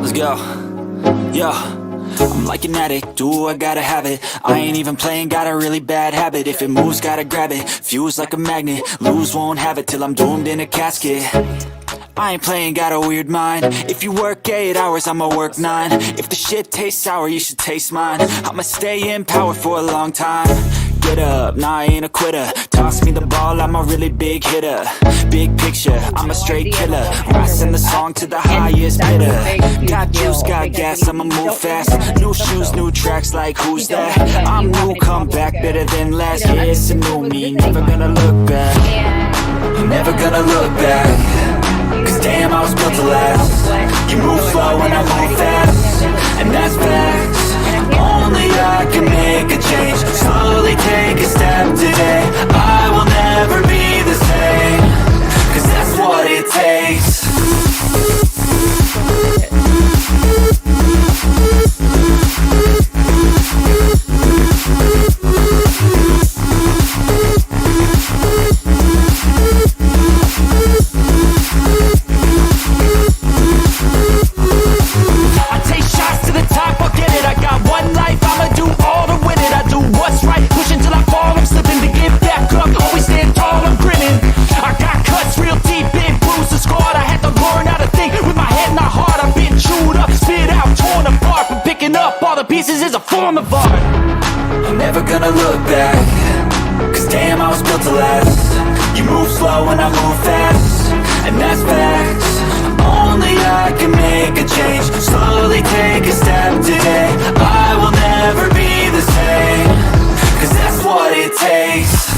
Let's go. Yo, I'm like an addict, do I gotta have it. I ain't even playing, got a really bad habit. If it moves, gotta grab it, fuse like a magnet. Lose, won't have it till I'm doomed in a casket. I ain't playing, got a weird mind. If you work 8 hours, I'ma work 9. If the shit tastes sour, you should taste mine. I'ma stay in power for a long time. Get up, nah, I ain't a quitter. Toss me the ball, I'm a really big hitter. Big picture, I'm a straight killer. Rising the song to the highest bidder. Got juice, got gas, I'ma move fast. New shoes, new tracks, like who's that? I'm new, come back, better than last. Yeah, it's a new me, never gonna look back. Never gonna look back. Cause damn, I was built to last. You move slow and I move fast, and that's facts. Only I can make a change. Slowly take a step today. I will never be the same. Cause that's what it takes. Pieces is a form of art. I'm never gonna look back. Cause damn, I was built to last. You move slow and I move fast, and that's facts. Only I can make a change. Slowly take a step today. I will never be the same. Cause that's what it takes.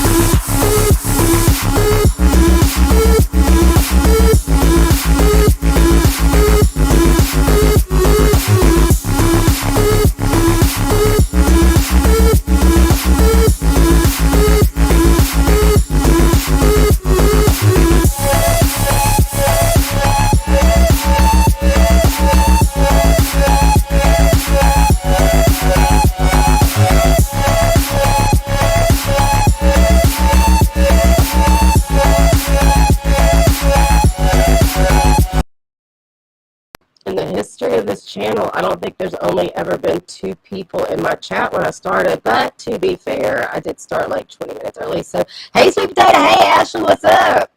In the history of this channel, I don't think there's only ever been 2 people in my chat when I started, but to be fair, I did start like 20 minutes early. So, hey, Sweet Potato, hey, Ashley, what's up?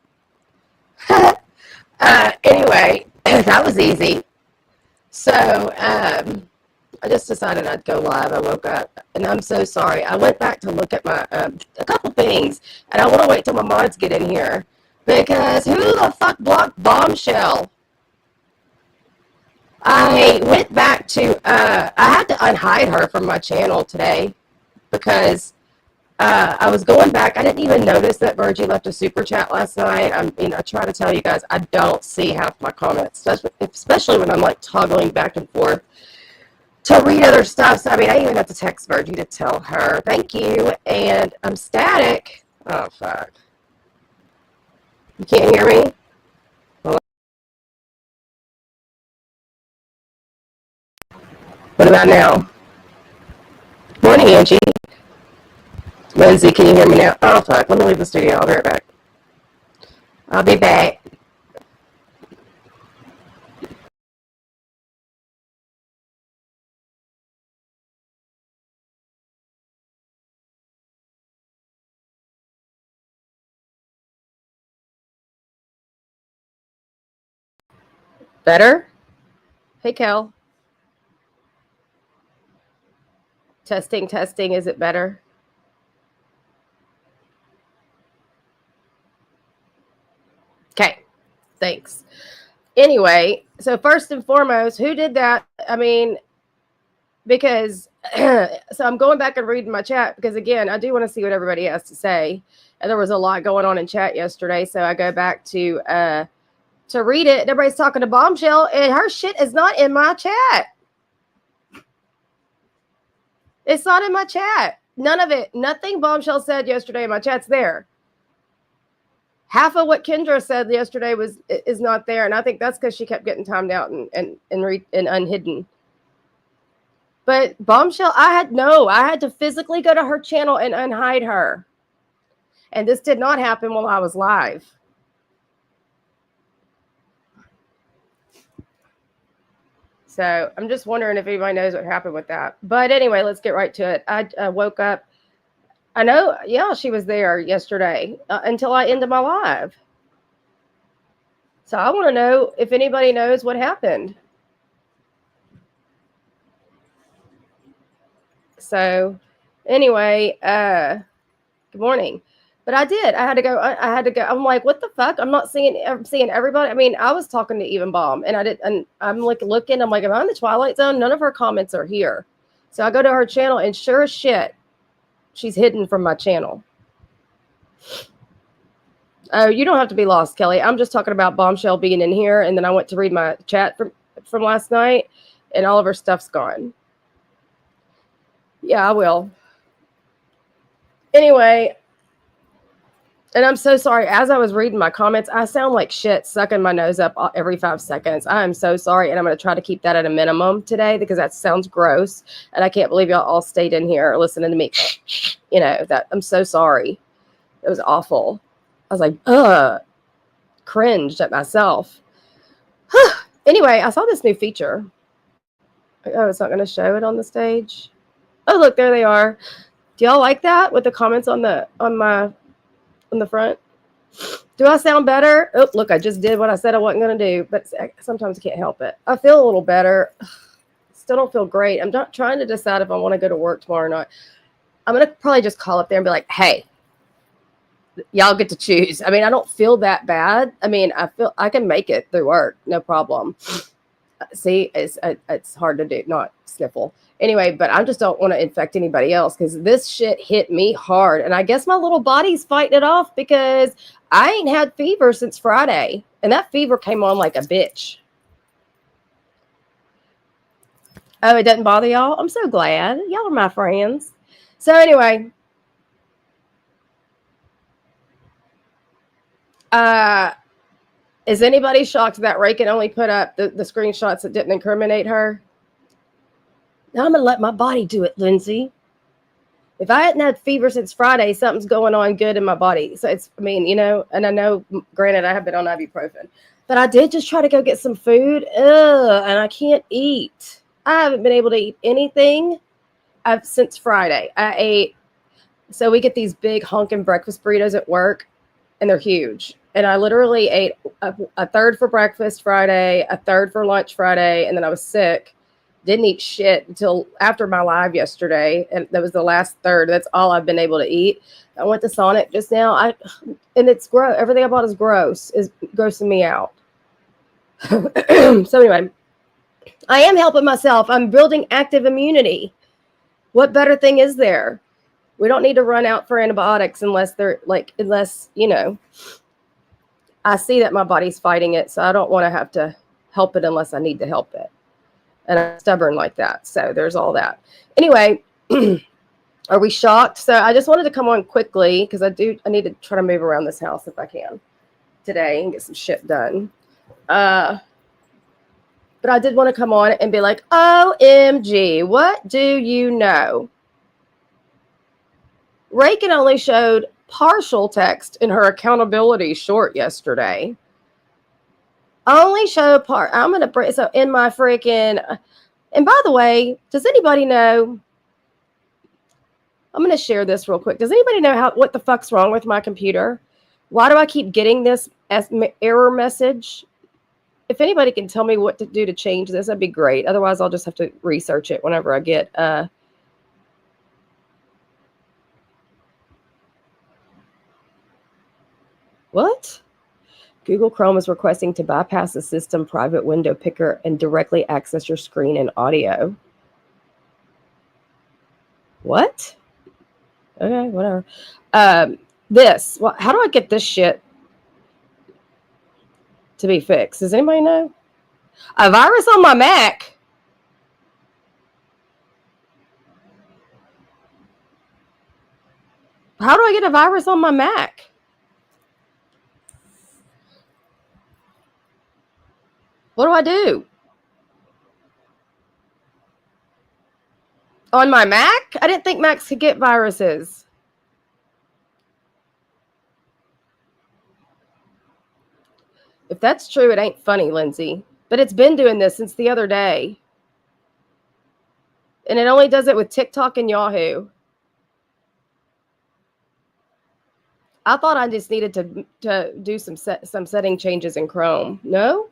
Anyway, that was easy. So, I just decided I'd go live. I woke up, and I'm so sorry. I went back to look at my a couple things, and I want to wait till my mods get in here, because who the fuck blocked Bombshell? I went back to, I had to unhide her from my channel today because I was going back. I didn't even notice that Virgie left a super chat last night. I try to tell you guys, I don't see half my comments, especially when I'm like toggling back and forth to read other stuff. So, I even have to text Virgie to tell her, thank you, and I'm static. Oh, fuck. You can't hear me? What about now? Morning, Angie. Lindsay, can you hear me now? Oh, fuck. Let me leave the studio. I'll be right back. I'll be back. Better? Hey, Kel. Testing, testing. Is it better? Okay. Thanks. Anyway, so first and foremost, who did that? Because so I'm going back and reading my chat because, again, I do want to see what everybody has to say. And there was a lot going on in chat yesterday, so I go back to read it. And everybody's talking to Bombshell, and her shit is not in my chat. It's not in my chat. None of it. Nothing Bombshell said yesterday in my chat's there. Half of what Kendra said yesterday is not there, and I think that's because she kept getting timed out and unhidden. But Bombshell, I had to physically go to her channel and unhide her. And this did not happen while I was live. So I'm just wondering if anybody knows what happened with that. But anyway, let's get right to it. I woke up. I know, yeah, she was there yesterday until I ended my live. So I want to know if anybody knows what happened. So anyway, good morning. But I did. I had to go. I had to go. I'm like, what the fuck? I'm seeing everybody. I mean, I was talking to Even Bomb, and I did. And I'm like looking. I'm like, am I in the Twilight Zone? None of her comments are here. So I go to her channel, and sure as shit, she's hidden from my channel. Oh, you don't have to be lost, Kelly. I'm just talking about Bombshell being in here, and then I went to read my chat from last night, and all of her stuff's gone. Yeah, I will. Anyway, and I'm so sorry. As I was reading my comments, I sound like shit sucking my nose up every 5 seconds. I am so sorry. And I'm going to try to keep that at a minimum today because that sounds gross. And I can't believe y'all all stayed in here listening to me. You know, that I'm so sorry. It was awful. I was like, cringed at myself. Anyway, I saw this new feature. Oh, it's not going to show it on the stage. Oh, look, there they are. Do y'all like that with the comments on the front? Do I sound better? Oh, look, I just did what I said I wasn't going to do, but sometimes I can't help it. I feel a little better. Still don't feel great. I'm not trying to decide if I want to go to work tomorrow or not. I'm going to probably just call up there and be like, hey, y'all get to choose. I mean, I don't feel that bad. I mean, I feel I can make it through work. No problem. See, it's hard to do, not sniffle. Anyway, but I just don't want to infect anybody else because this shit hit me hard. And I guess my little body's fighting it off because I ain't had fever since Friday. And that fever came on like a bitch. Oh, it doesn't bother y'all? I'm so glad. Y'all are my friends. So anyway, is anybody shocked that Rakin only put up the screenshots that didn't incriminate her? Now I'm going to let my body do it, Lindsay. If I hadn't had fever since Friday, something's going on good in my body. So it's, I mean, you know, and I know, granted, I have been on ibuprofen, but I did just try to go get some food. And I can't eat. I haven't been able to eat anything since Friday. I ate, so we get these big honking breakfast burritos at work, and they're huge. And I literally ate a third for breakfast Friday, a third for lunch Friday, and then I was sick. Didn't eat shit until after my live yesterday, and that was the last third. That's all I've been able to eat. I went to Sonic just now. And it's gross. Everything I bought is gross. Is grossing me out. So anyway, I am helping myself. I'm building active immunity. What better thing is there? We don't need to run out for antibiotics unless you know, I see that my body's fighting it, so I don't want to have to help it unless I need to help it. And I'm stubborn like that. So there's all that. Anyway, are we shocked? So I just wanted to come on quickly because I need to try to move around this house if I can today and get some shit done. But I did want to come on and be like, OMG, what do you know? Rakin only showed partial text in her accountability short yesterday. Only show part. I'm going to bring, so in my freaking, and by the way, does anybody know, I'm going to share this real quick. Does anybody know what the fuck's wrong with my computer? Why do I keep getting this error message? If anybody can tell me what to do to change this, that'd be great. Otherwise, I'll just have to research it whenever I get, what? Google Chrome is requesting to bypass the system private window picker and directly access your screen and audio. What? Okay, whatever. How do I get this shit to be fixed? Does anybody know? A virus on my Mac? How do I get a virus on my Mac? What do I do? On my Mac? I didn't think Macs could get viruses. If that's true, it ain't funny, Lindsay. But it's been doing this since the other day. And it only does it with TikTok and Yahoo. I thought I just needed to do some setting changes in Chrome. No?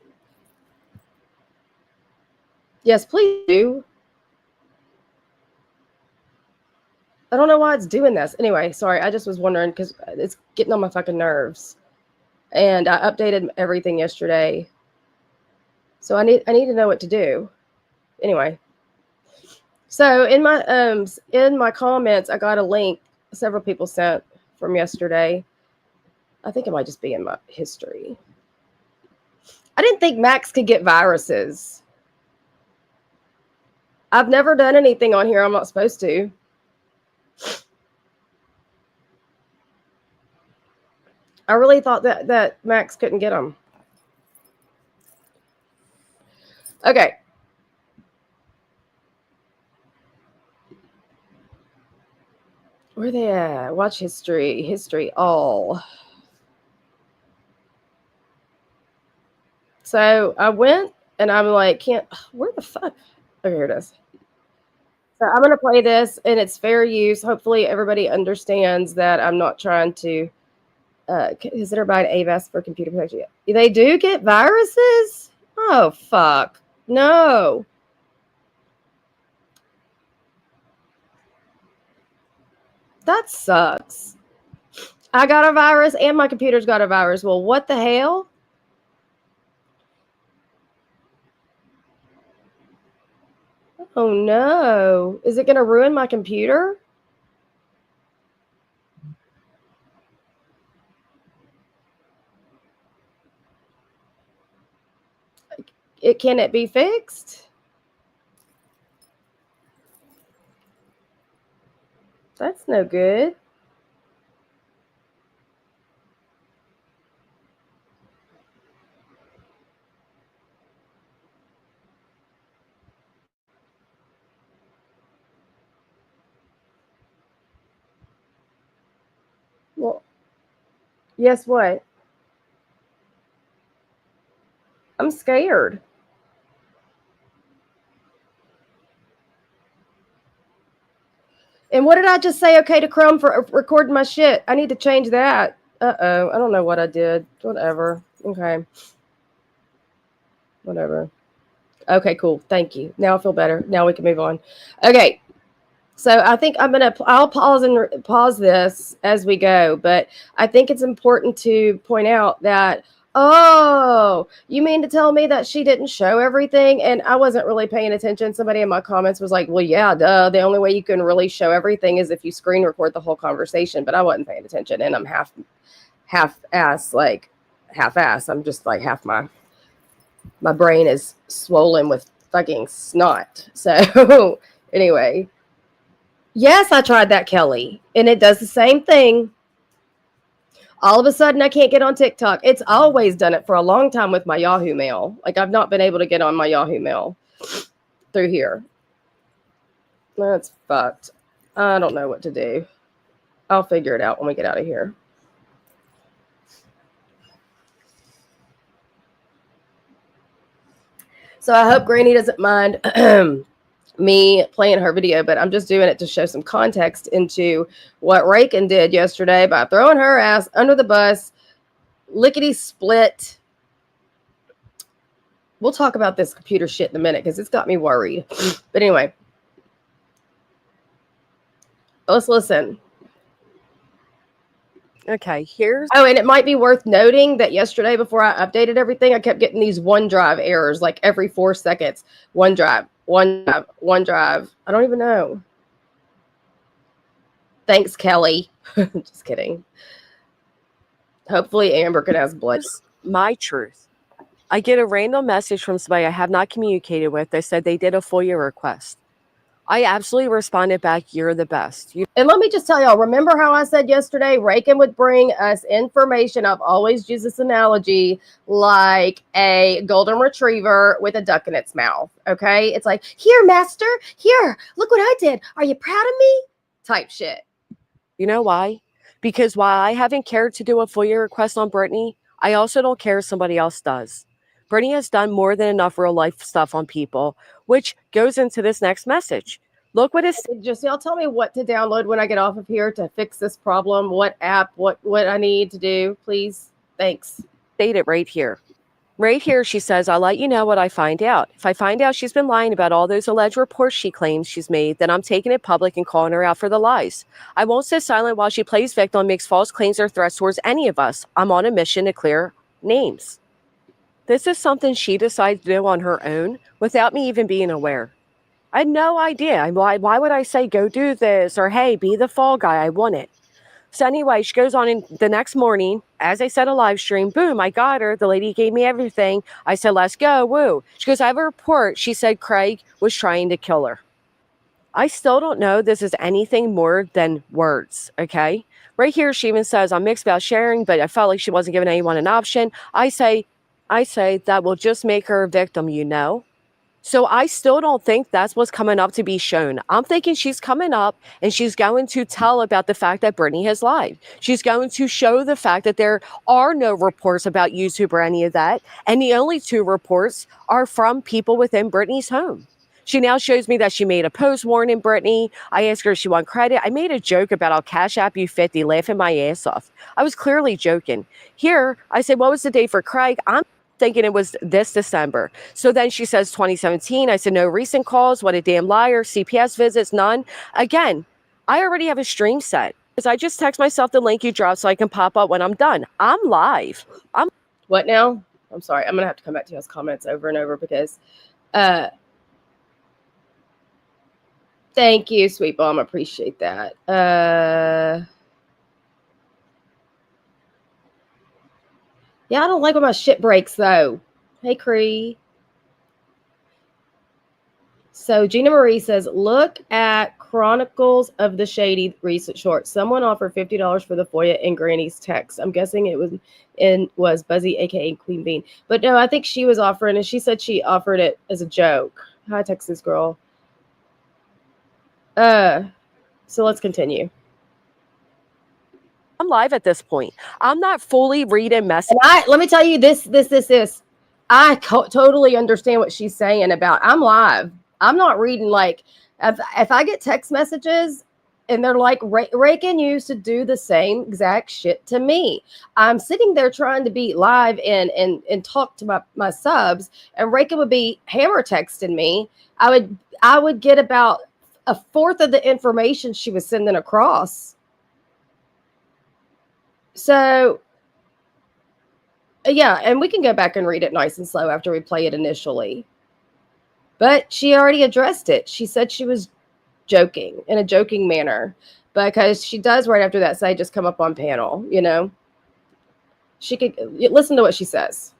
Yes, please do. I don't know why it's doing this. Anyway, sorry. I just was wondering because it's getting on my fucking nerves. And I updated everything yesterday. So I need to know what to do. Anyway. So in my comments, I got a link several people sent from yesterday. I think it might just be in my history. I didn't think Macs could get viruses. I've never done anything on here I'm not supposed to. I really thought that Max couldn't get them. Okay. Where they at? Watch history. History all. So I went and I'm like, where the fuck? Oh, here it is. So I'm going to play this and it's fair use. Hopefully everybody understands that I'm not trying to consider buying AVAS for computer protection. They do get viruses? Oh, fuck. No. That sucks. I got a virus and my computer's got a virus. Well, what the hell? Oh no. Is it going to ruin my computer? Can it be fixed? That's no good. Well, guess what? I'm scared. And what did I just say okay to Chrome for recording my shit? I need to change that. Uh-oh. I don't know what I did. Whatever. Okay. Whatever. Okay, cool. Thank you. Now I feel better. Now we can move on. Okay. So I think I'll pause this as we go, but I think it's important to point out that, oh, you mean to tell me that she didn't show everything? And I wasn't really paying attention. Somebody in my comments was like, well, yeah, duh. The only way you can really show everything is if you screen record the whole conversation, but I wasn't paying attention and I'm half ass. I'm just like half my brain is swollen with fucking snot. So anyway, yes, I tried that, Kelly, and it does the same thing. All of a sudden, I can't get on TikTok. It's always done it for a long time with my Yahoo Mail. Like, I've not been able to get on my Yahoo Mail through here. That's fucked. I don't know what to do. I'll figure it out when we get out of here. So I hope Granny doesn't mind me playing her video, but I'm just doing it to show some context into what Rakin did yesterday by throwing her ass under the bus, lickety split. We'll talk about this computer shit in a minute because it's got me worried. But anyway, let's listen. Okay, Oh, and it might be worth noting that yesterday before I updated everything, I kept getting these OneDrive errors like every 4 seconds. OneDrive. I don't even know. Thanks, Kelly. Just kidding. Hopefully Amber can ask blood. My truth. I get a random message from somebody I have not communicated with. They said they did a FOIA request. I absolutely responded back, you're the best. And let me just tell y'all, remember how I said yesterday, Rakin would bring us information. I've always used this analogy like a golden retriever with a duck in its mouth, okay? It's like, here, master, here, look what I did. Are you proud of me? Type shit. You know why? Because while I haven't cared to do a FOIA request on Brittany, I also don't care if somebody else does. Brittany has done more than enough real life stuff on people, which goes into this next message. Look what is Just y'all tell me what to download when I get off of here to fix this problem. What app? What I need to do, please? Thanks. stated right here. Right here, she says, I'll let you know what I find out. If I find out she's been lying about all those alleged reports she claims she's made, then I'm taking it public and calling her out for the lies. I won't sit silent while she plays victim and makes false claims or threats towards any of us. I'm on a mission to clear names. This is something she decided to do on her own without me even being aware. I had no idea. Why would I say, go do this, or hey, be the fall guy? I want it. So anyway, she goes on in the next morning, as I said, a live stream, boom, I got her. The lady gave me everything. I said, let's go, woo. She goes, I have a report. She said Craig was trying to kill her. I still don't know this is anything more than words, okay? Right here, she even says, I'm mixed about sharing, but I felt like she wasn't giving anyone an option. I say that will just make her a victim, you know? So I still don't think that's what's coming up to be shown. I'm thinking she's coming up and she's going to tell about the fact that Brittany has lied. She's going to show the fact that there are no reports about YouTube or any of that. And the only 2 reports are from people within Brittany's home. She now shows me that she made a post warning Brittany. I asked her if she want credit. I made a joke about I'll cash app you 50, laughing my ass off. I was clearly joking. Here, I said, what was the date for Craig? I'm thinking it was this December. So then she says 2017. I said, no recent calls. What a damn liar. CPS visits, none. Again, I already have a stream set. Because I just text myself the link you dropped so I can pop up when I'm done. I'm live. What now? I'm sorry. I'm gonna have to come back to y'all's comments over and over because thank you, Sweet Bomb. Appreciate that. Yeah, I don't like when my shit breaks though. Hey, Cree. So Gina Marie says, look at Chronicles of the Shady recent short. Someone offered $50 for the FOIA in Granny's text. I'm guessing it was Buzzy, aka Queen Bean. But no, I think she was offering, and she said she offered it as a joke. Hi, Texas girl. So let's continue. I'm live at this point. I'm not fully reading messages. And let me tell you this. I totally understand what she's saying about I'm live. I'm not reading like if I get text messages and they're like Rakin used to do the same exact shit to me. I'm sitting there trying to be live and talk to my subs, and Rakin would be hammer texting me. I would get about a fourth of the information she was sending across. So, yeah, and we can go back and read it nice and slow after we play it initially. But she already addressed it. She said she was joking in a joking manner because she does right after that say just come up on panel, you know. She could listen to what she says.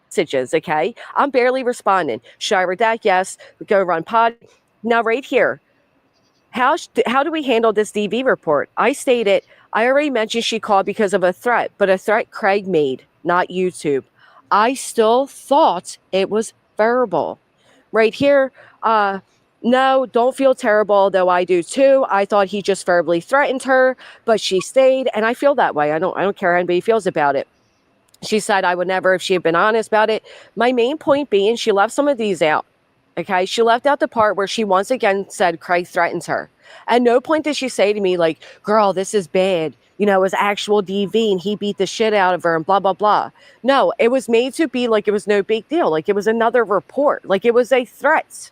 Messages, okay? I'm barely responding. Should I redact? Yes. Go run pod. Now, right here, how do we handle this DV report? I stated, I already mentioned she called because of a threat, but a threat Craig made, not YouTube. I still thought it was verbal. Right here, no, don't feel terrible, though I do too. I thought he just verbally threatened her, but she stayed, and I feel that way. I don't care how anybody feels about it. She said I would never if she had been honest about it. My main point being she left some of these out. Okay, she left out the part where she once again said Craig threatens her. At no point did she say to me, like, girl, this is bad. You know, it was actual DV and he beat the shit out of her and blah, blah, blah. No, it was made to be like it was no big deal. Like it was another report. Like it was a threat.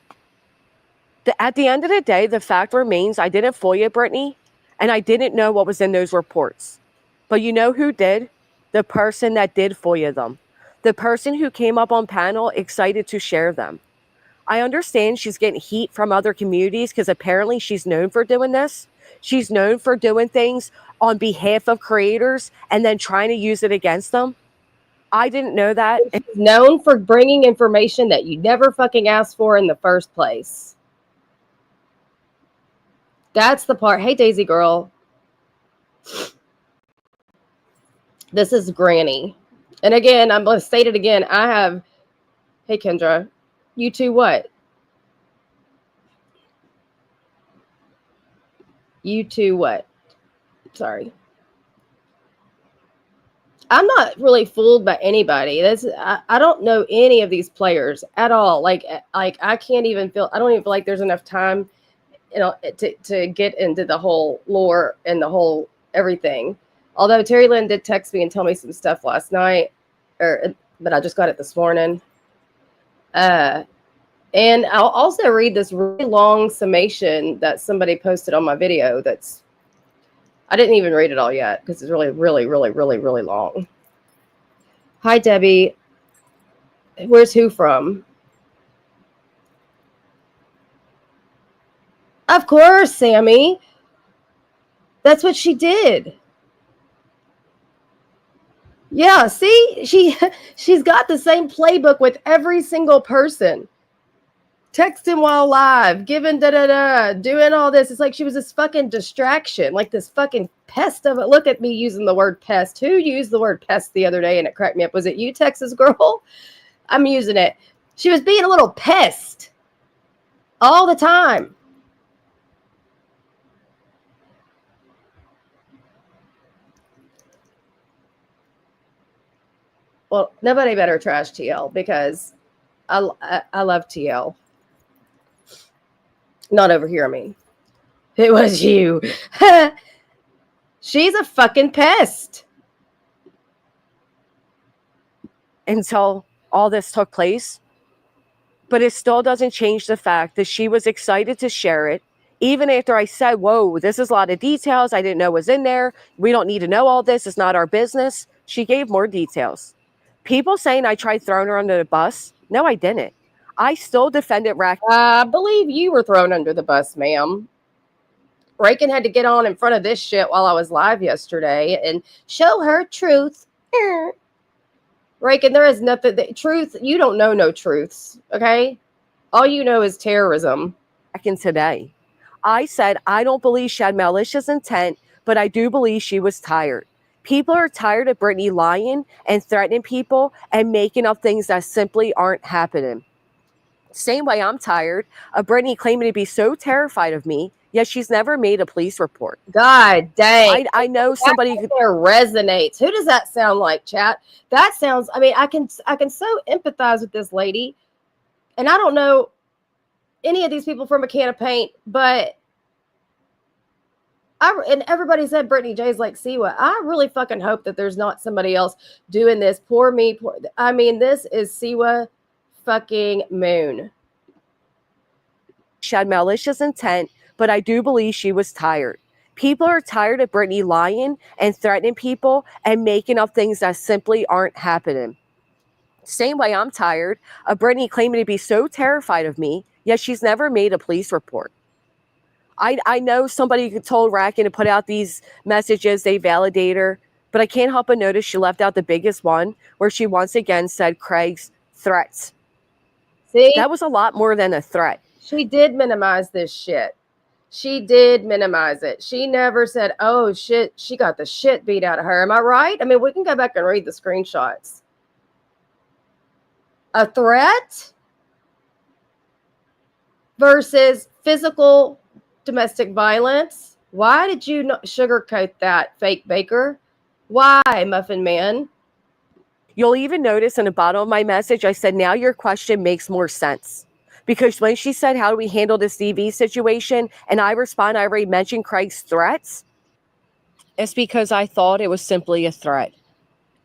At the end of the day, the fact remains I didn't FOIA Brittany and I didn't know what was in those reports. But you know who did? The person that did FOIA them. The person who came up on panel excited to share them. I understand she's getting heat from other communities because apparently she's known for doing this. She's known for doing things on behalf of creators and then trying to use it against them. I didn't know that. She's known for bringing information that you never fucking asked for in the first place. That's the part. Hey, Daisy girl. This is Granny. And again, I'm going to state it again. I have, hey, Kendra, you two what? You two what? Sorry. I'm not really fooled by anybody. I don't know any of these players at all. Like I can't even feel, I don't even feel like there's enough time to get into the whole lore and the whole everything. Although Terry Lynn did text me and tell me some stuff last night, but I just got it this morning. And I'll also read this really long summation that somebody posted on my video. I didn't even read it all yet because it's really, really, really, really, really long. Hi, Debbie. Where's who from? Of course, Sammy. That's what she did. Yeah, see, she's got the same playbook with every single person. Texting while live, giving doing all this. It's like she was this fucking distraction, like this fucking pest of it. Look at me using the word pest. Who used the word pest the other day and it cracked me up? Was it you, Texas girl? I'm using it. She was being a little pest all the time. Well, nobody better trash TL because I love TL. Not over here, I mean. It was you. She's a fucking pest. Until all this took place. But it still doesn't change the fact that she was excited to share it. Even after I said, whoa, this is a lot of details I didn't know was in there. We don't need to know all this. It's not our business. She gave more details. People saying I tried throwing her under the bus. No, I didn't. I still defended Rakin. I believe you were thrown under the bus, ma'am. Rakin had to get on in front of this shit while I was live yesterday and show her truth. Rakin, there is nothing. Truth, you don't know no truths, okay? All you know is terrorism. Rakin today. I said I don't believe she had malicious intent, but I do believe she was tired. People are tired of Brittany lying and threatening people and making up things that simply aren't happening. Same way I'm tired of Brittany claiming to be so terrified of me, yet she's never made a police report. God dang. I know somebody there resonates. Who does that sound like, chat? That sounds, I mean, I can so empathize with this lady. And I don't know any of these people from a can of paint, but and everybody said Brittany J's like Siwa. I really fucking hope that there's not somebody else doing this. Poor me. I mean, this is Siwa fucking Moon. She had malicious intent, but I do believe she was tired. People are tired of Brittany lying and threatening people and making up things that simply aren't happening. Same way I'm tired of Brittany claiming to be so terrified of me, yet she's never made a police report. I know somebody told Rakin to put out these messages, they validate her, but I can't help but notice she left out the biggest one where she once again said Craig's threats. See? That was a lot more than a threat. She did minimize this shit. She did minimize it. She never said, oh shit, she got the shit beat out of her. Am I right? I mean, we can go back and read the screenshots. A threat versus physical domestic violence. Why did you not sugarcoat that, fake baker? Why, Muffin Man? You'll even notice in the bottom of my message, I said, now your question makes more sense. Because when she said, how do we handle this DV situation? And I respond, I already mentioned Craig's threats. It's because I thought it was simply a threat.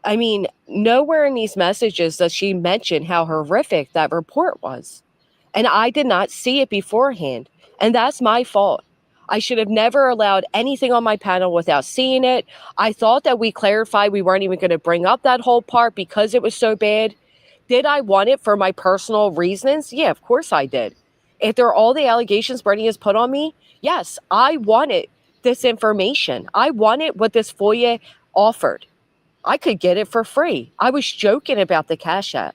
I mean, nowhere in these messages does she mention how horrific that report was. And I did not see it beforehand. And that's my fault. I should have never allowed anything on my panel without seeing it. I thought that we clarified we weren't even going to bring up that whole part because it was so bad. Did I want it for my personal reasons? Yeah, of course I did. After all the allegations Brittany has put on me, yes, I wanted this information. I wanted what this FOIA offered. I could get it for free. I was joking about the Cash App.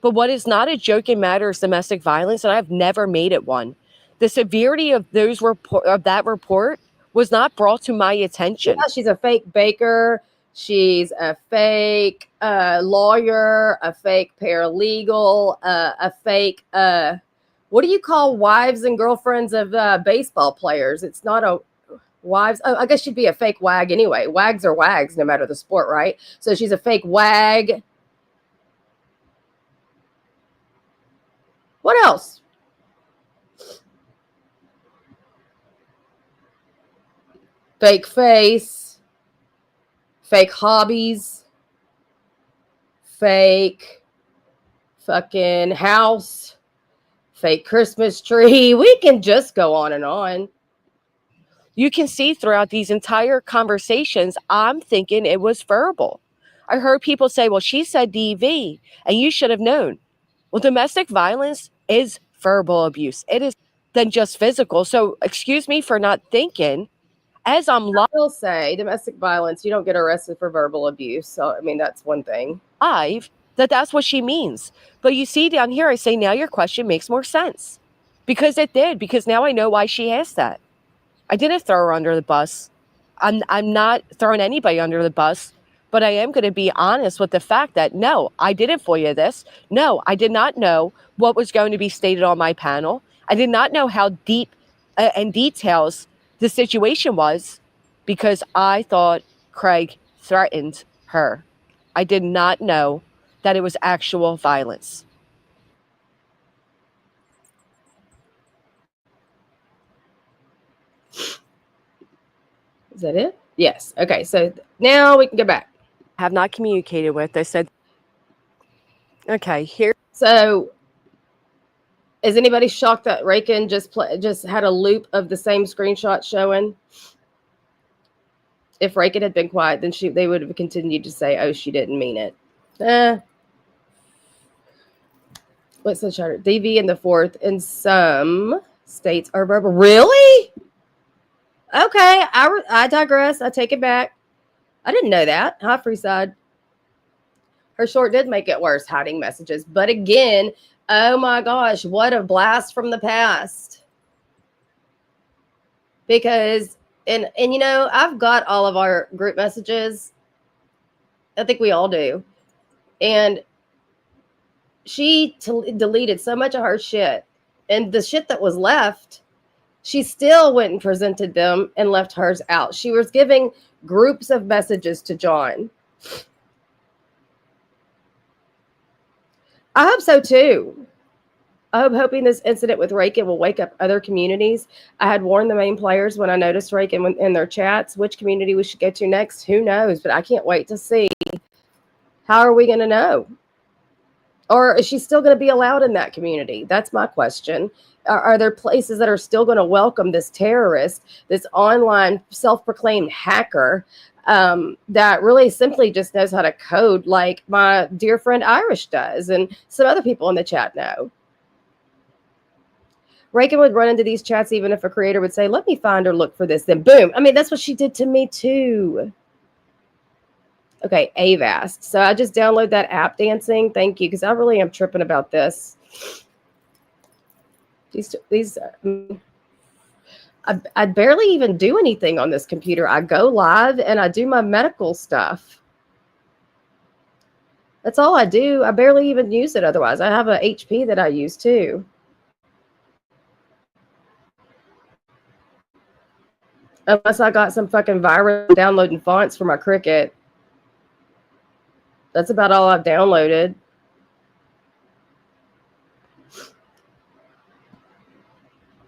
But what is not a joking matter is domestic violence, and I've never made it one. The severity of that report was not brought to my attention. Yeah, she's a fake baker. She's a fake lawyer, a fake paralegal, a fake, what do you call wives and girlfriends of baseball players? It's not a wives. Oh, I guess she'd be a fake wag anyway. Wags are wags no matter the sport, right? So she's a fake wag. What else? fake face, fake hobbies, fake fucking house, fake Christmas tree. We can just go on and on. You can see throughout these entire conversations, I'm thinking it was verbal. I heard people say, well, she said DV, and you should have known. Well, domestic violence is verbal abuse. It is than just physical. So excuse me for not thinking as I'm I will say domestic violence, you don't get arrested for verbal abuse. So, I mean, that's one thing. live that that's what she means. But you see down here, I say now your question makes more sense because it did, because now I know why she asked that. I didn't throw her under the bus. I'm not throwing anybody under the bus, but I am going to be honest with the fact that no, I didn't FOIA this. No, I did not know what was going to be stated on my panel. I did not know how deep and details the situation was because I thought Craig threatened her. I did not know that it was actual violence. Is that it? Yes. Okay. So now we can go back. Have not communicated with. I said, okay, here. So is anybody shocked that Rakin just had a loop of the same screenshot showing? If Rakin had been quiet, then they would have continued to say, "Oh, she didn't mean it." What's the charter? DV in the fourth in some states are verbal. Really? Okay, I digress. I take it back. I didn't know that. Hi, Freeside. Her short did make it worse, hiding messages. But again, oh my gosh, what a blast from the past. Because, and you know, I've got all of our group messages. I think we all do. And she deleted so much of her shit. And the shit that was left, she still went and presented them and left hers out. She was giving groups of messages to John. I hope so too. I'm hoping this incident with Rakin will wake up other communities. I had warned the main players when I noticed Rakin in their chats. Which community we should go to next, who knows? But I can't wait to see. How are we going to know? Or is she still going to be allowed in that community? That's my question. Are there places that are still going to welcome this terrorist, this online self-proclaimed hacker that really simply just knows how to code like my dear friend Irish does and some other people in the chat know? Rakin would run into these chats even if a creator would say, let me find or look for this. Then boom. I mean, that's what she did to me too. Okay, Avast. So I just download that app dancing. Thank you, because I really am tripping about this. I barely even do anything on this computer. I go live and I do my medical stuff. That's all I do. I barely even use it otherwise. I have a HP that I use too. Unless I got some fucking virus downloading fonts for my Cricut. That's about all I've downloaded.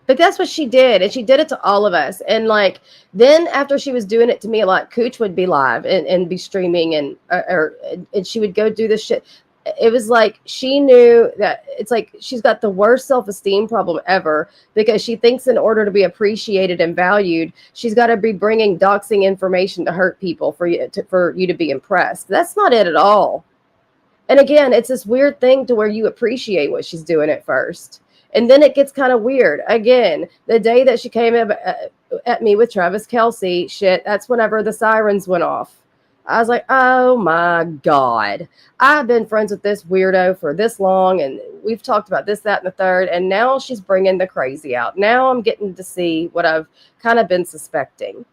But that's what she did. And she did it to all of us. And like, then after she was doing it to me a lot, Cooch would be live and be streaming and she would go do this shit. It was like, she knew that it's like, she's got the worst self-esteem problem ever because she thinks in order to be appreciated and valued, she's got to be bringing doxing information to hurt people for you to be impressed. That's not it at all. And again, it's this weird thing to where you appreciate what she's doing at first. And then it gets kind of weird. Again, the day that she came at me with Travis Kelce shit, that's whenever the sirens went off. I was like, oh my God. I've been friends with this weirdo for this long, and we've talked about this, that, and the third, and now she's bringing the crazy out. Now I'm getting to see what I've kind of been suspecting.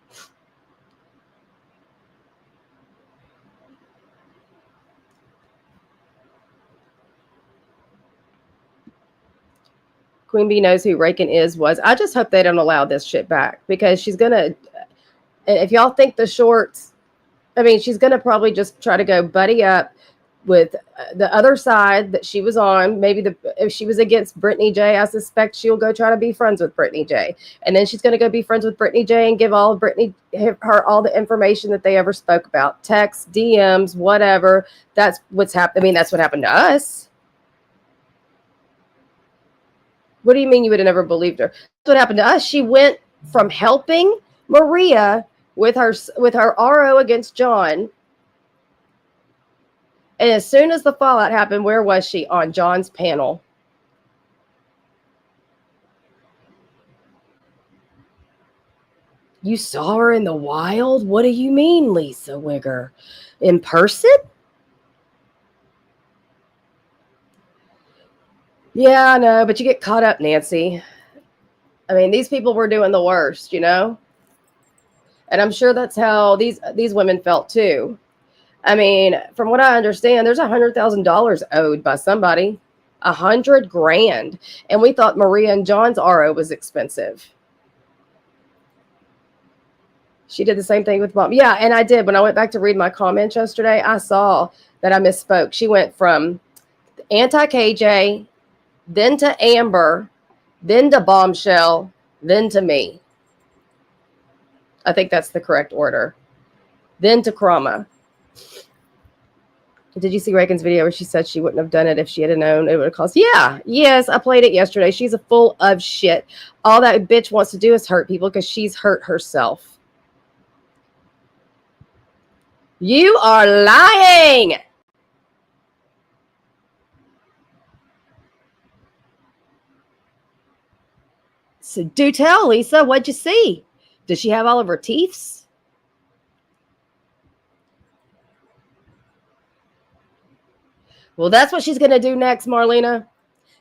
Queen Bee knows who Rakin was. I just hope they don't allow this shit back because she's going to, if y'all think the shorts, I mean, she's going to probably just try to go buddy up, with the other side that she was on. Maybe if she was against Brittany J, I suspect she'll go try to be friends with Brittany J, and then she's going to go be friends with Brittany J and give her all the information that they ever spoke about, texts, DMs, whatever. That's what's happened. I mean, that's what happened to us. What do you mean you would have never believed her? That's what happened to us. She went from helping Maria with her RO against John. And as soon as the fallout happened, where was she? On John's panel. You saw her in the wild? What do you mean, Lisa Wigger? In person? Yeah, I know, but you get caught up, Nancy. I mean, these people were doing the worst, you know? And I'm sure that's how these women felt too. I mean, from what I understand, there's $100,000 owed by somebody. $100,000. And we thought Maria and John's RO was expensive. She did the same thing with Mom. Yeah, and I did. When I went back to read my comments yesterday, I saw that I misspoke. She went from anti-KJ, then to Amber, then to Bombshell, then to me. I think that's the correct order. Then to Krama. Did you see Rakin's video where she said she wouldn't have done it if she had known it would have cost? Yeah, yes, I played it yesterday. She's a full of shit. All that bitch wants to do is hurt people because she's hurt herself. You are lying. So do tell, Lisa, what'd you see? Does she have all of her teeths? Well, that's what she's going to do next, Marlena.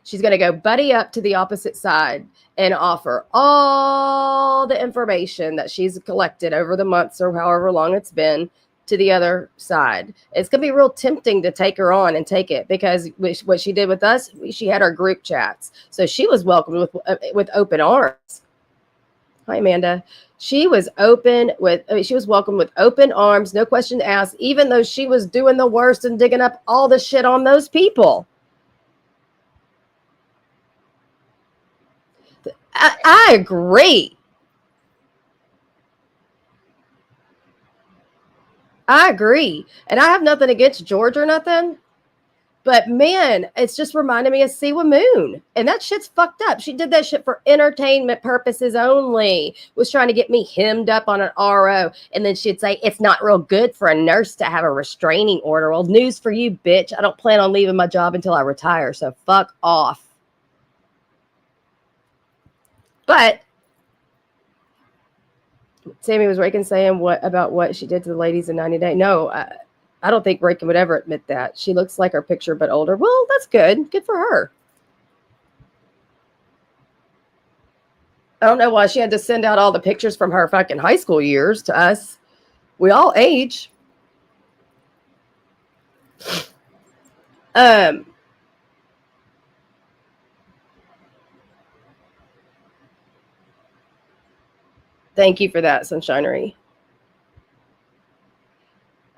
She's going to go buddy up to the opposite side and offer all the information that she's collected over the months or however long it's been to the other side. It's going to be real tempting to take her on and take it because what she did with us, she had our group chats. So she was welcomed with open arms. Hi, Amanda. She was welcomed with open arms, no question asked, even though she was doing the worst and digging up all the shit on those people. I agree. I agree. And I have nothing against George or nothing. But man, it's just reminding me of Siwa Moon. And that shit's fucked up. She did that shit for entertainment purposes only. Was trying to get me hemmed up on an RO. And then she'd say, it's not real good for a nurse to have a restraining order. Well, news for you, bitch. I don't plan on leaving my job until I retire. So fuck off. But Sammy was Rakin saying what she did to the ladies in 90 Day. No, I don't think Rakin would ever admit that. She looks like her picture, but older. Well, that's good. Good for her. I don't know why she had to send out all the pictures from her fucking high school years to us. We all age. Thank you for that, Sunshinery.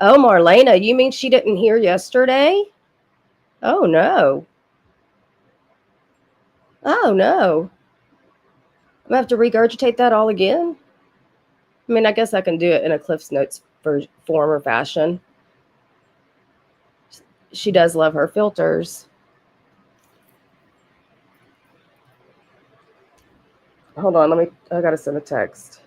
Oh, Marlena, you mean she didn't hear yesterday? Oh, no. Oh, no. I'm going to have to regurgitate that all again? I mean, I guess I can do it in a Cliff's Notes form or fashion. She does love her filters. Hold on, I got to send a text.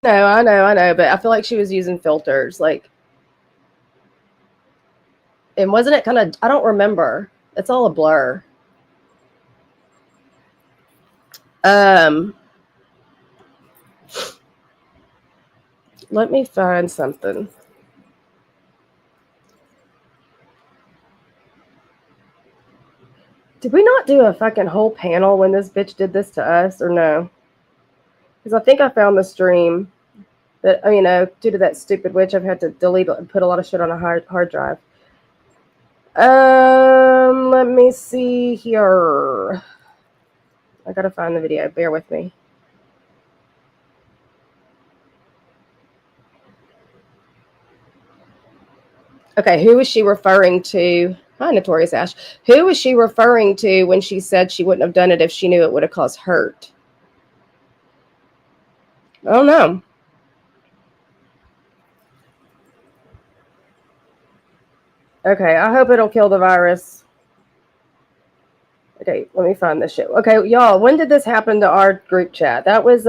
No, I know, but I feel like she was using filters, like, and wasn't it kind of, I don't remember. It's all a blur. Let me find something. Did we not do a fucking whole panel when this bitch did this to us, or no? Because I think I found the stream that, you know, due to that stupid witch, I've had to delete and put a lot of shit on a hard drive. Let me see here. I gotta find the video. Bear with me. Okay, who was she referring to? Hi, Notorious Ash. Who was she referring to when she said she wouldn't have done it if she knew it would have caused hurt? I don't know. Okay, I hope it'll kill the virus. Okay, let me find this shit. Okay, y'all, when did this happen to our group chat? That was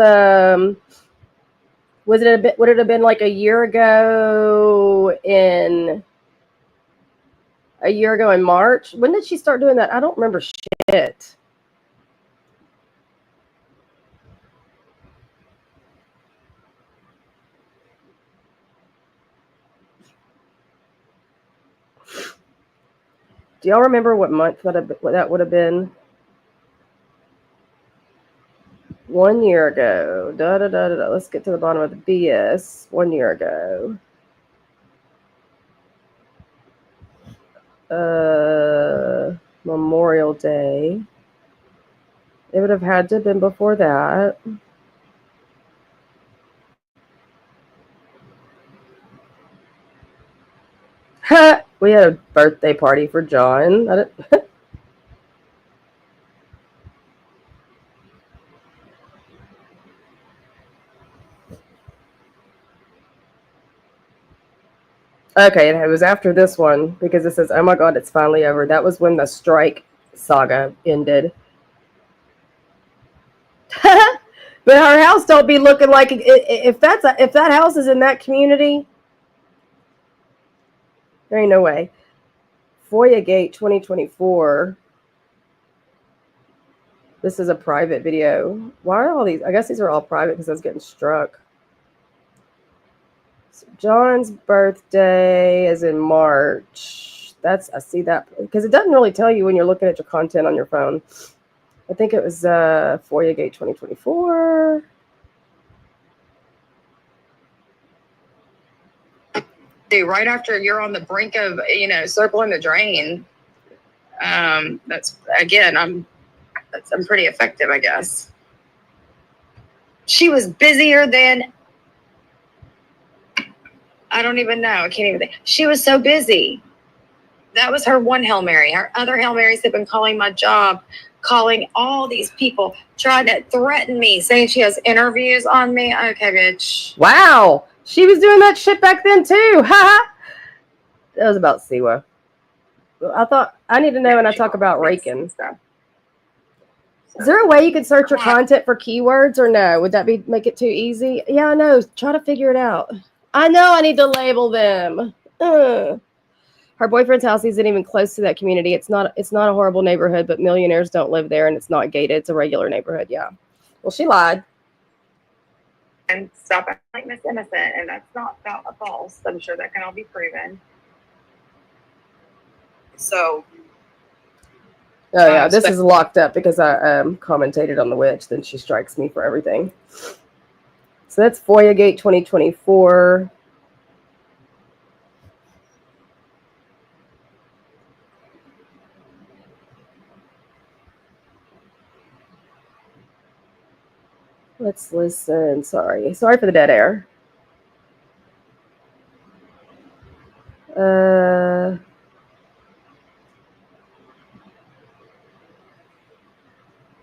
would it have been like a year ago in March? When did she start doing that? I don't remember shit. Do y'all remember what month that would have been? 1 year ago. Let's get to the bottom of the BS. 1 year ago. Memorial Day. It would have had to have been before that. We had a birthday party for John. Okay, it was after this one because it says, "Oh my God, it's finally over." That was when the strike saga ended. But her house don't be looking like if that house is in that community, there ain't no way. FOIA Gate 2024. This is a private video. Why are all these? I guess these are all private because I was getting struck. So John's birthday is in March. I see that because it doesn't really tell you when you're looking at your content on your phone. I think it was FOIA Gate 2024. Right after you're on the brink of, circling the drain. That's again, I'm pretty effective, I guess. She was busier than, I don't even know. I can't even think. She was so busy. That was her one Hail Mary. Her other Hail Marys have been calling my job, calling all these people, trying to threaten me, saying she has interviews on me. Okay, bitch. Wow. She was doing that shit back then too. Ha. That was about Siwa. I thought I need to know when I talk about Rakin. Is there a way you could search your content for keywords or no? Would that make it too easy? Yeah, I know. Try to figure it out. I know I need to label them. Her boyfriend's house isn't even close to that community. It's not a horrible neighborhood, but millionaires don't live there and it's not gated. It's a regular neighborhood. Yeah. Well, she lied. And stop acting like Miss Innocent, and that's not false. I'm sure that can all be proven. So. Oh yeah, this is locked up because I commentated on the witch. Then she strikes me for everything. So that's FOIA Gate 2024. Let's listen. Sorry for the dead air.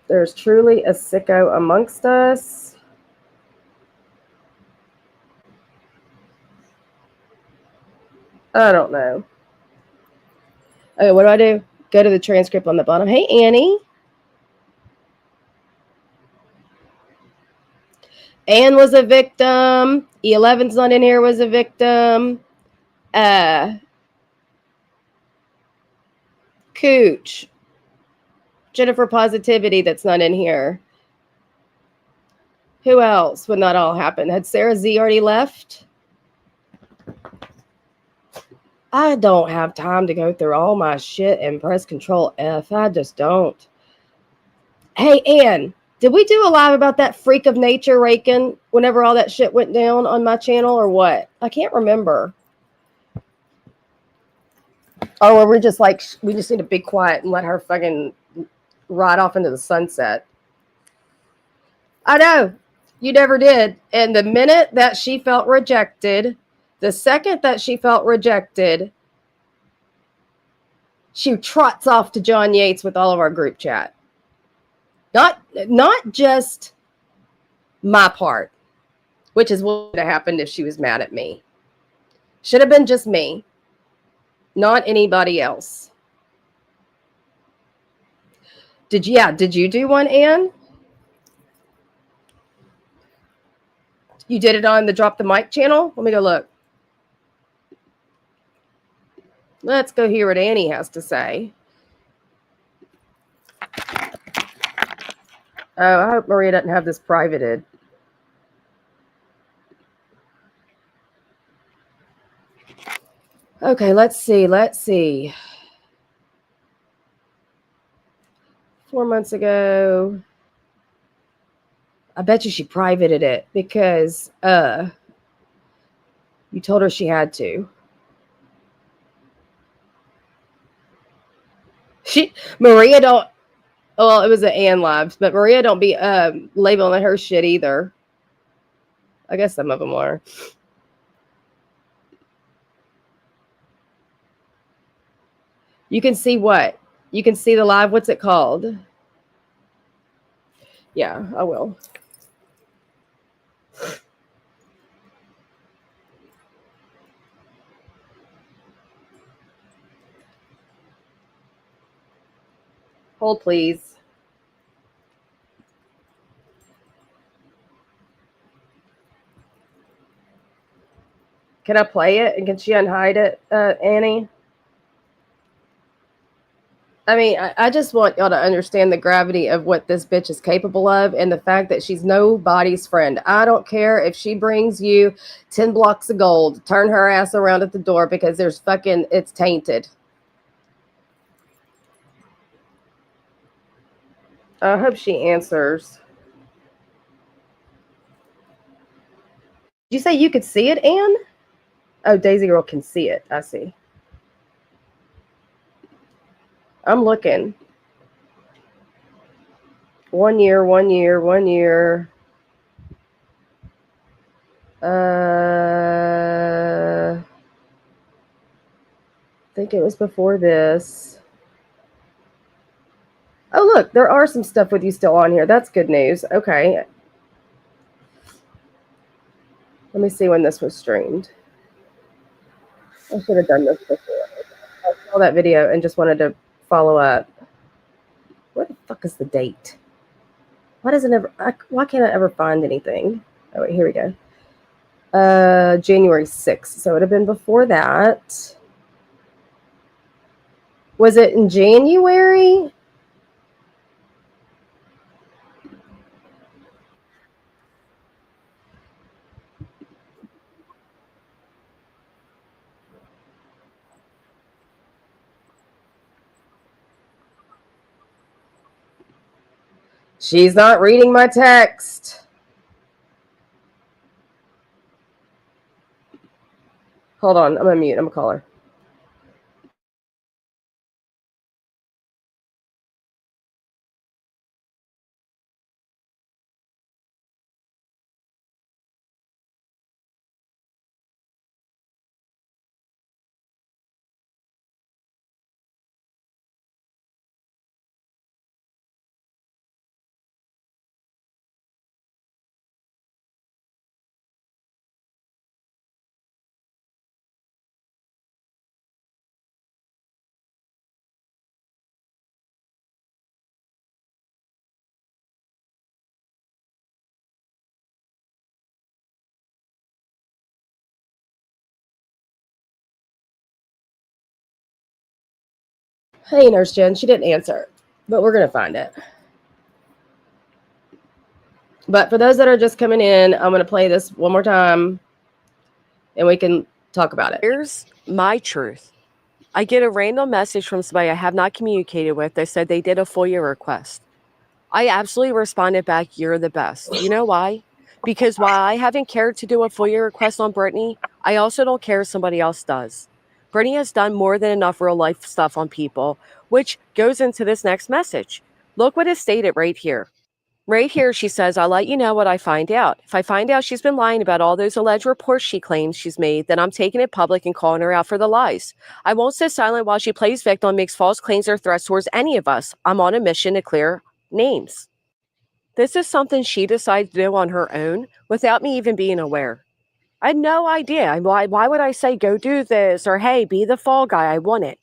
There's truly a sicko amongst us. I don't know. Okay, what do? Go to the transcript on the bottom. Hey, Annie. Anne was a victim. E11's not in here, was a victim. Cooch. Jennifer Positivity, that's not in here. Who else would not all happen? Had Sarah Z already left? I don't have time to go through all my shit and press Control F. I just don't. Hey, Ann, did we do a live about that freak of nature, Rakin, whenever all that shit went down on my channel or what? I can't remember. Or we're just like, we just need to be quiet and let her fucking ride off into the sunset. I know. You never did. And the minute that she felt rejected, the second that she felt rejected, she trots off to John Yates with all of our group chat. Not just my part, which is what would have happened if she was mad at me. Should have been just me, not anybody else. Did you do one, Anne? You did it on the Drop the Mic channel? Let me go look. Let's go hear what Annie has to say. Oh, I hope Maria doesn't have this privated. Okay, let's see. 4 months ago, I bet you she privated it because you told her she had to. Maria don't. Well, it was an Ann live, but Maria don't be labeling her shit either. I guess some of them are. You can see what? You can see the live. What's it called? Yeah, I will. Hold, please. Can I play it? And can she unhide it, Annie? I mean, I just want y'all to understand the gravity of what this bitch is capable of and the fact that she's nobody's friend. I don't care if she brings you 10 blocks of gold. Turn her ass around at the door because it's tainted. I hope she answers. Did you say you could see it, Anne? Oh, Daisy Girl can see it. I see. I'm looking. 1 year. I think it was before this. Oh, look, there are some stuff with you still on here. That's good news. Okay. Let me see when this was streamed. I should have done this before. I saw that video and just wanted to follow up. Where the fuck is the date? Why can't I ever find anything? Oh, wait, here we go. January 6th. So it would have been before that. Was it in January? She's not reading my text. Hold on. I'm going to mute. I'm going to call her. Hey, Nurse Jen. She didn't answer, but we're going to find it. But for those that are just coming in, I'm going to play this one more time and we can talk about it. Here's my truth. I get a random message from somebody I have not communicated with. They said they did a FOIA request. I absolutely responded back, "You're the best." You know why? Because while I haven't cared to do a FOIA request on Brittany, I also don't care if somebody else does. Brittany has done more than enough real life stuff on people, which goes into this next message. Look what is stated right here. Right here, she says, I'll let you know what I find out. If I find out she's been lying about all those alleged reports she claims she's made, then I'm taking it public and calling her out for the lies. I won't sit silent while she plays victim and makes false claims or threats towards any of us. I'm on a mission to clear names. This is something she decided to do on her own without me even being aware. I had no idea. Why would I say, go do this? Or, hey, be the fall guy. I want it.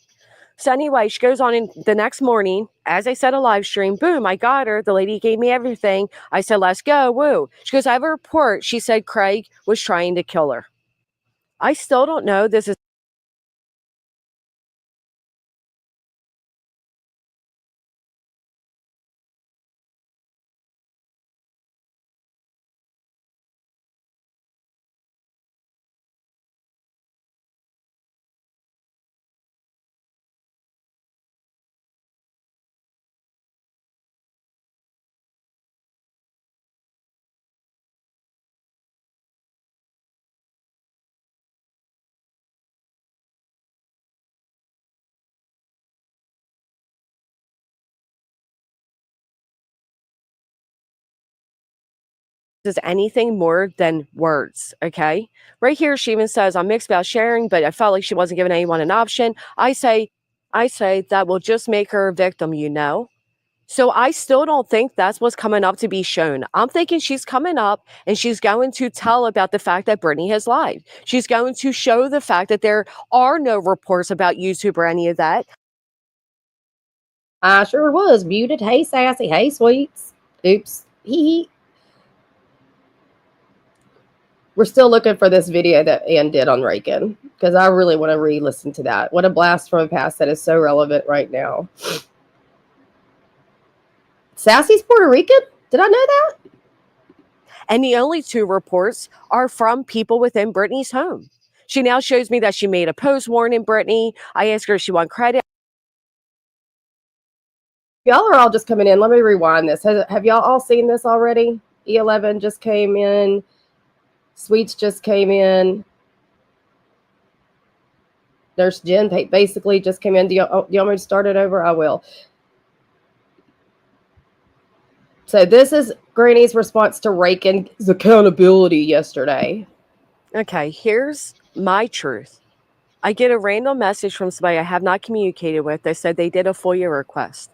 So anyway, she goes on in the next morning, as I said, a live stream, boom, I got her. The lady gave me everything. I said, let's go, woo. She goes, I have a report. She said Craig was trying to kill her. I still don't know. This is anything more than words, okay? Right here, she even says, I'm mixed about sharing, but I felt like she wasn't giving anyone an option. I say that will just make her a victim, you know? So I still don't think that's what's coming up to be shown. I'm thinking she's coming up and she's going to tell about the fact that Brittany has lied. She's going to show the fact that there are no reports about YouTube or any of that. I sure was muted. Hey, sassy. Hey, sweets. Oops. Hee. We're still looking for this video that Ann did on Rakin because I really want to re-listen to that. What a blast from the past that is so relevant right now. Sassy's Puerto Rican? Did I know that? And the only two reports are from people within Brittany's home. She now shows me that she made a post warning Brittany. I asked her if she want credit. Y'all are all just coming in. Let me rewind this. Have y'all all seen this already? E11 just came in. Sweets just came in. Nurse Jen basically just came in. Do y'all want me to start it over? I will. So this is Granny's response to Rakin's accountability yesterday. Okay, here's my truth. I get a random message from somebody I have not communicated with. They said they did a FOIA request.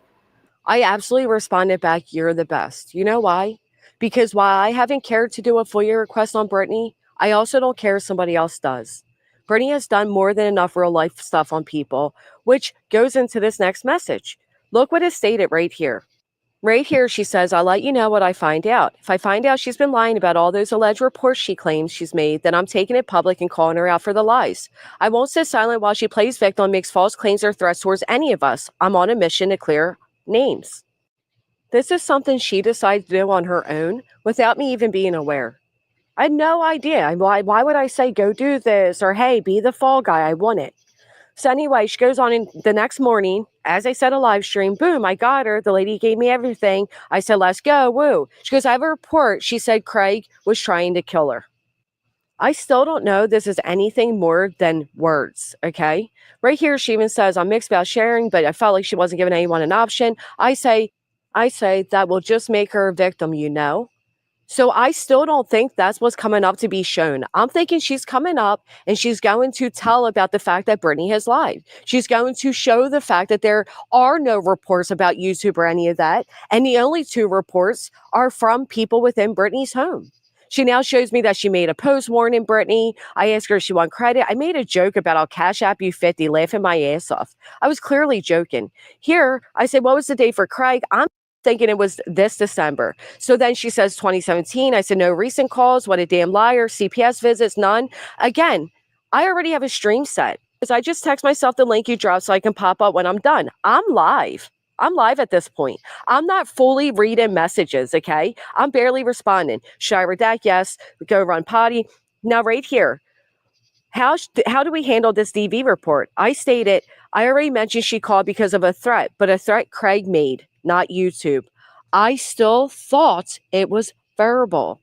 I absolutely responded back, you're the best. You know why? Because while I haven't cared to do a FOIA request on Brittany, I also don't care if somebody else does. Brittany has done more than enough real life stuff on people, which goes into this next message. Look what is stated right here. Right here, she says, I'll let you know what I find out. If I find out she's been lying about all those alleged reports she claims she's made, then I'm taking it public and calling her out for the lies. I won't sit silent while she plays victim and makes false claims or threats towards any of us. I'm on a mission to clear names. This is something she decided to do on her own without me even being aware. I had no idea. Why would I say, go do this? Or, hey, be the fall guy. I want it. So anyway, she goes on in the next morning, as I said, a live stream, boom, I got her. The lady gave me everything. I said, let's go, woo. She goes, I have a report. She said Craig was trying to kill her. I still don't know this is anything more than words, okay? Right here, she even says, I'm mixed about sharing, but I felt like she wasn't giving anyone an option. I say that will just make her a victim, you know? So I still don't think that's what's coming up to be shown. I'm thinking she's coming up and she's going to tell about the fact that Brittany has lied. She's going to show the fact that there are no reports about YouTube or any of that. And the only two reports are from people within Brittany's home. She now shows me that she made a post warning Brittany. I asked her if she want credit. I made a joke about I'll cash app you 50, laughing my ass off. I was clearly joking. Here, I said, what was the date for Craig? I'm thinking it was this December. So then she says 2017. I said, no recent calls. What a damn liar. CPS visits, none. Again, I already have a stream set because I just text myself the link you dropped so I can pop up when I'm done. I'm live. I'm live at this point. I'm not fully reading messages, okay? I'm barely responding. Should I redact? Yes. Go run potty. Now, right here, how do we handle this DV report? I stated, I already mentioned she called because of a threat, but a threat Craig made, not YouTube. I still thought it was verbal.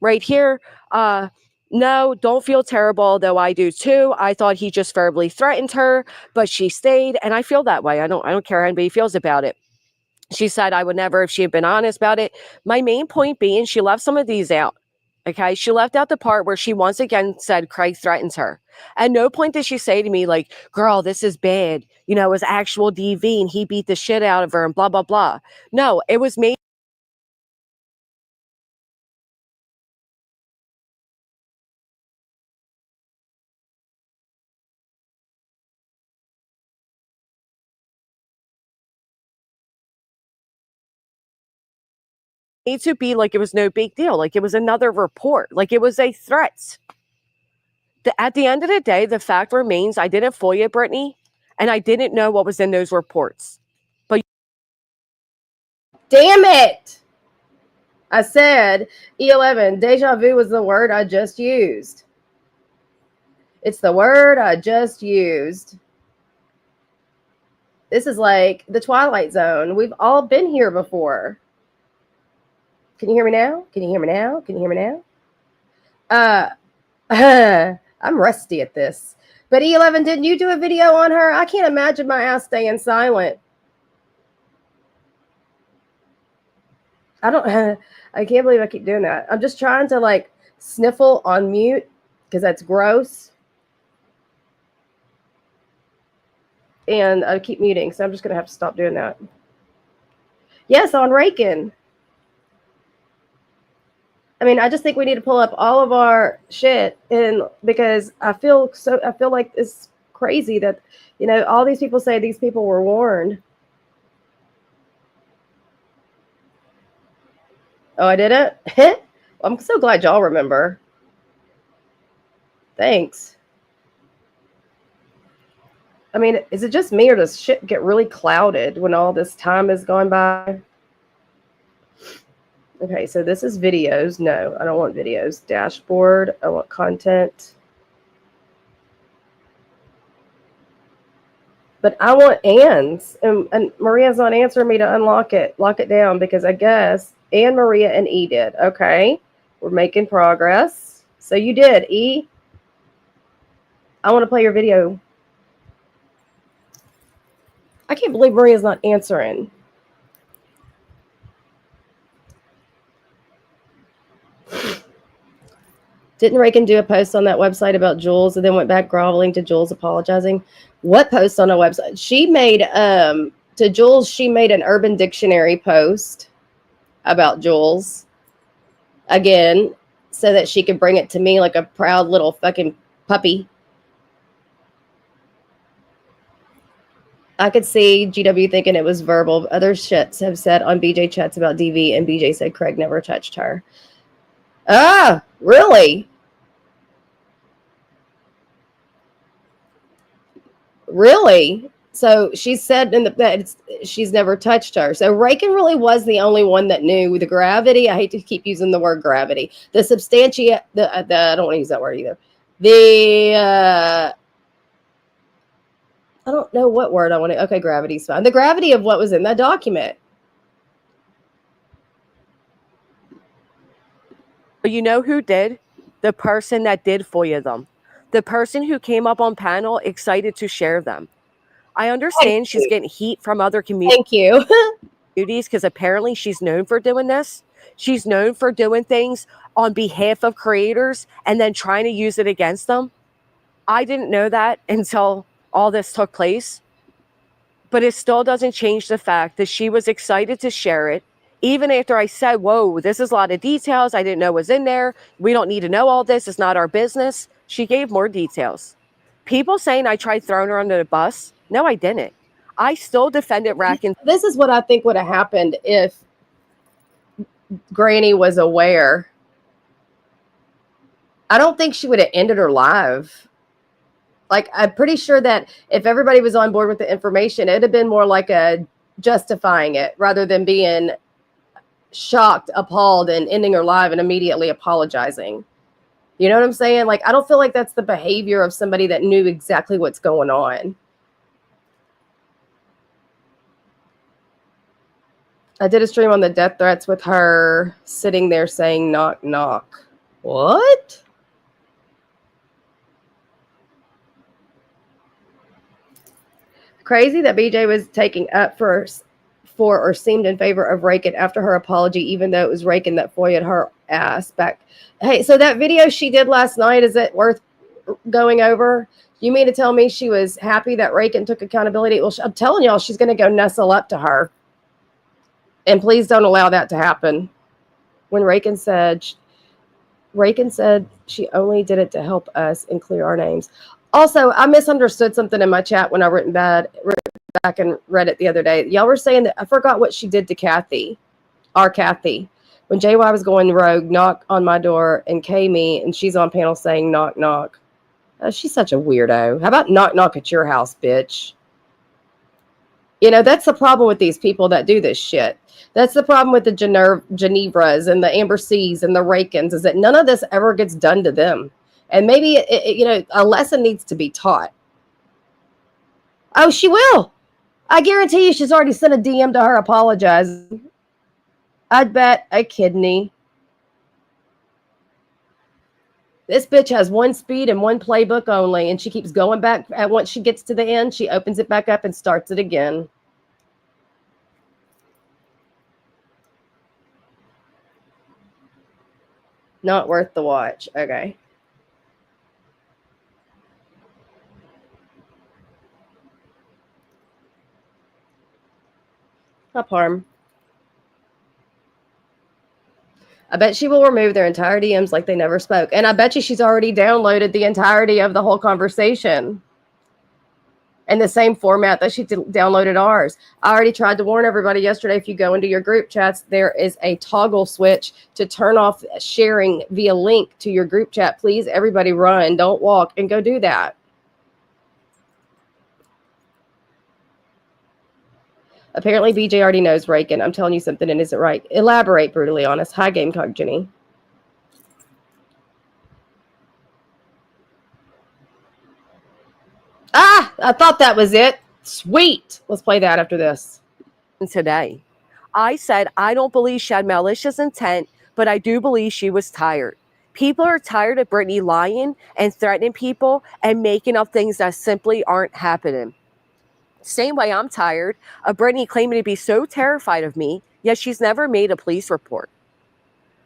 Right here, no, don't feel terrible, though I do too. I thought he just verbally threatened her, but she stayed, and I feel that way. I don't care how anybody feels about it. She said I would never if she had been honest about it. My main point being she left some of these out. Okay. She left out the part where she once again said Craig threatens her. At no point did she say to me, like, girl, this is bad. You know, it was actual DV and he beat the shit out of her and blah, blah, blah. No, it was made to be like it was no big deal. Like it was another report. Like it was a threat. At the end of the day, the fact remains I didn't fool you, Brittany, and I didn't know what was in those reports. But Damn it! I said E11. Deja vu was the word I just used. It's the word I just used. This is like the Twilight Zone. We've all been here before. Can you hear me now? Can you hear me now? Can you hear me now? I'm rusty at this. But E11, didn't you do a video on her? I can't imagine my ass staying silent. I can't believe I keep doing that. I'm just trying to like sniffle on mute because that's gross. And I keep muting, so I'm just going to have to stop doing that. Yes, on Rakin. I mean, I just think we need to pull up all of our shit, and because I feel like it's crazy that, you know, all these people say these people were warned. Oh, I didn't? Well, I'm so glad y'all remember. Thanks. I mean, is it just me or does shit get really clouded when all this time is going by? Okay, so this is videos. No, I don't want videos. Dashboard. I want content. But I want Anne's. And Maria's not answering me to unlock it. Lock it down because I guess Anne, Maria, and E did. Okay, we're making progress. So you did, E. I want to play your video. I can't believe Maria's not answering. Didn't Rakin do a post on that website about Jules and then went back groveling to Jules apologizing? What post on a website? She made to Jules, she made an Urban Dictionary post about Jules again so that she could bring it to me like a proud little fucking puppy. I could see GW thinking it was verbal. Other shits have said on BJ chats about DV, and BJ said Craig never touched her. Ah, really? Really? So she said in that she's never touched her. So Rakin really was the only one that knew the gravity. I hate to keep using the word gravity. The substantia. I don't want to use that word either. I don't know what word I want to. Okay, gravity's fine. The gravity of what was in that document. But you know who did? The person that did FOIA them. The person who came up on panel excited to share them. I understand she's getting heat from other communities. Thank you. Because apparently she's known for doing this. She's known for doing things on behalf of creators and then trying to use it against them. I didn't know that until all this took place. But it still doesn't change the fact that she was excited to share it. Even after I said, whoa, this is a lot of details I didn't know was in there. We don't need to know all this. It's not our business. She gave more details. People saying I tried throwing her under the bus. No, I didn't. I still defended Rakin. This is what I think would have happened if Granny was aware. I don't think she would have ended her live. Like, I'm pretty sure that if everybody was on board with the information, it'd have been more like a justifying it rather than being shocked, appalled, and ending her live and immediately apologizing. You know what I'm saying? Like, I don't feel like that's the behavior of somebody that knew exactly what's going on. I did a stream on the death threats with her sitting there saying knock, knock. What? Crazy that BJ was taking up for or seemed in favor of Rakin after her apology, even though it was Rakin that foiled her ass back. Hey, so that video she did last night, is it worth going over? You mean to tell me she was happy that Rakin took accountability? Well, I'm telling y'all, she's going to go nestle up to her. And please don't allow that to happen. When Rakin said she only did it to help us and clear our names. Also, I misunderstood something in my chat when I written back and read it the other day. Y'all were saying that I forgot what she did to Kathy, our Kathy. When JY was going rogue, knock on my door and K me, and she's on panel saying knock, knock. She's such a weirdo. How about knock, knock at your house, bitch? You know, that's the problem with these people that do this shit. That's the problem with the Genevras and the Amber C's and the Rakins, is that none of this ever gets done to them. And maybe, a lesson needs to be taught. Oh, she will. I guarantee you she's already sent a DM to her apologizing. I'd bet a kidney. This bitch has one speed and one playbook only, and she keeps going back. And once she gets to the end, she opens it back up and starts it again. Not worth the watch. Okay. Up harm. I bet she will remove their entire DMs like they never spoke. And I bet you she's already downloaded the entirety of the whole conversation in the same format that she downloaded ours. I already tried to warn everybody yesterday, if you go into your group chats, there is a toggle switch to turn off sharing via link to your group chat. Please, everybody run, don't walk, and go do that. Apparently, BJ already knows Rakin. I'm telling you something and isn't right. Elaborate, brutally honest. Hi, Gamecock Jenny. Ah, I thought that was it. Sweet. Let's play that after this. Today, I said I don't believe she had malicious intent, but I do believe she was tired. People are tired of Brittany lying and threatening people and making up things that simply aren't happening. Same way I'm tired of Brittany claiming to be so terrified of me, yet she's never made a police report.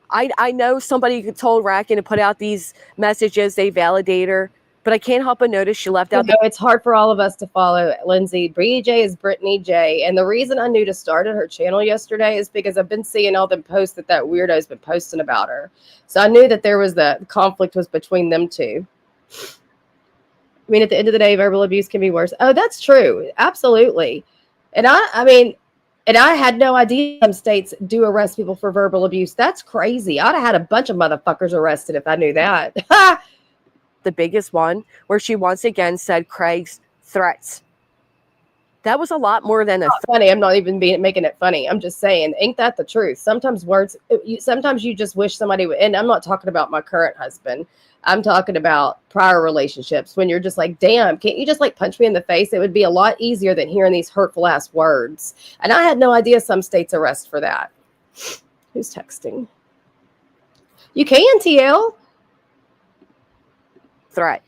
I know somebody told Rakin to put out these messages, they validate her, but I can't help but notice she left out. It's hard for all of us to follow Lindsay. BJ is Brittany J. And the reason I knew to start her channel yesterday is because I've been seeing all the posts that weirdo's been posting about her. So I knew that there was the conflict was between them two. I mean, at the end of the day, verbal abuse can be worse. Oh, that's true. Absolutely. And I had no idea some states do arrest people for verbal abuse. That's crazy. I'd have had a bunch of motherfuckers arrested if I knew that. The biggest one, where she once again said Craig's threats. That was a lot more than funny. I'm not even making it funny. I'm just saying, ain't that the truth? Sometimes sometimes you just wish somebody would, and I'm not talking about my current husband. I'm talking about prior relationships when you're just like, damn, can't you just like punch me in the face? It would be a lot easier than hearing these hurtful ass words. And I had no idea some states arrest for that. Who's texting? You can, TL. Threat.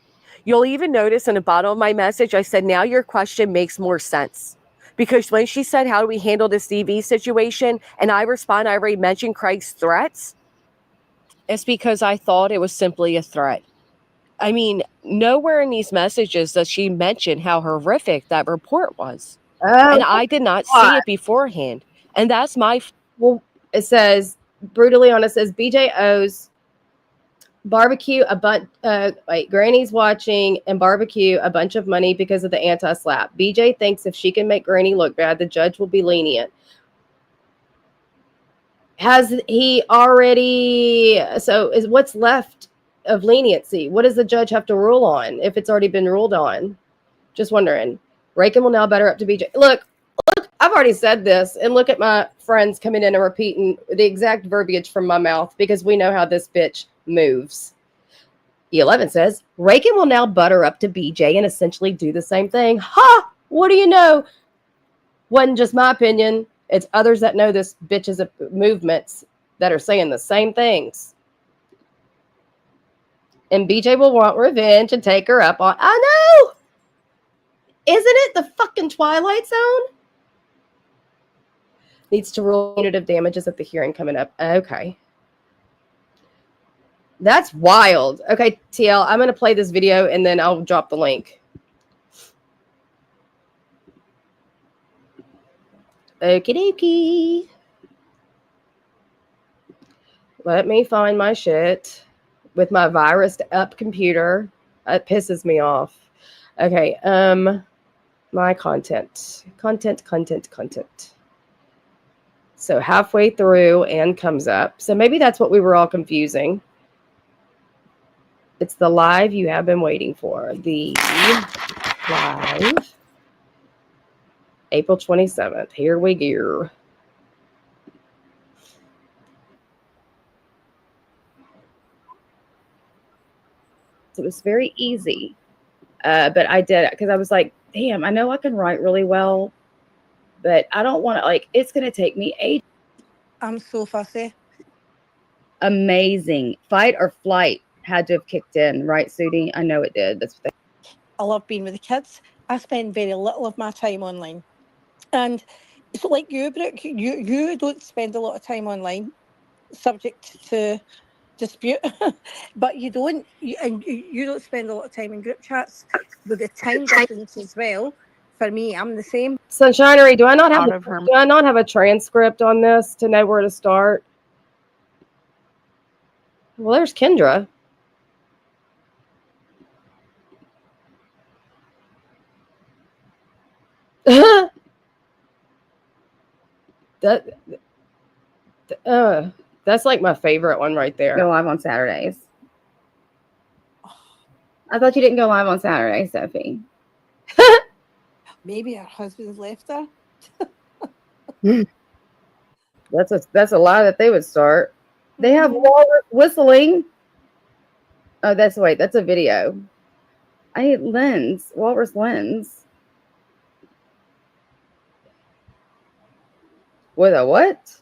You'll even notice in the bottom of my message, I said, now your question makes more sense. Because when she said, how do we handle this DV situation? And I respond, I already mentioned Craig's threats. It's because I thought it was simply a threat. I mean, nowhere in these messages does she mention how horrific that report was. And I did not see it beforehand. And that's my... Well, it says, brutally honest, says BJ owes barbecue Granny's watching and barbecue a bunch of money because of the anti-slap. BJ thinks if she can make Granny look bad, the judge will be lenient. Has he already? So is what's left of leniency? What does the judge have to rule on if it's already been ruled on? Just wondering. Rakin will now better up to BJ. Look, I've already said this, and look at my friends coming in and repeating the exact verbiage from my mouth because we know how this bitch moves. E11 says, Rakin will now butter up to BJ and essentially do the same thing. Ha! What do you know? Wasn't just my opinion. It's others that know this bitch's movements that are saying the same things. And BJ will want revenge and take her up on. I know! Isn't it the fucking Twilight Zone? Needs to rule punitive damages at the hearing coming up. Okay. That's wild. Okay, TL, I'm going to play this video and then I'll drop the link. Okie dokie. Let me find my shit with my virused up computer. It pisses me off. Okay, my content. So halfway through and comes up. So maybe that's what we were all confusing. It's the live you have been waiting for. The live. April 27th. Here we go. It was very easy. But I did it because I was like, damn, I know I can write really well, but I don't want to, like, it's going to take me ages. I'm so fussy. Amazing. Fight or flight had to have kicked in, right, Sudie? I know it did. That's what I love being with the kids. I spend very little of my time online. And so like you, Brooke, you don't spend a lot of time online, subject to dispute, but you don't spend a lot of time in group chats with the time difference as well. For me, I'm the same. Sunshinery, do I not have a transcript on this to know where to start? Well, there's Kendra. That's like my favorite one right there. Go live on Saturdays. I thought you didn't go live on Saturday, Sophie. Maybe her husband's left her. That's a lie that they would start. They have walrus whistling. Oh, that's a video. I need lens, walrus lens. With a what?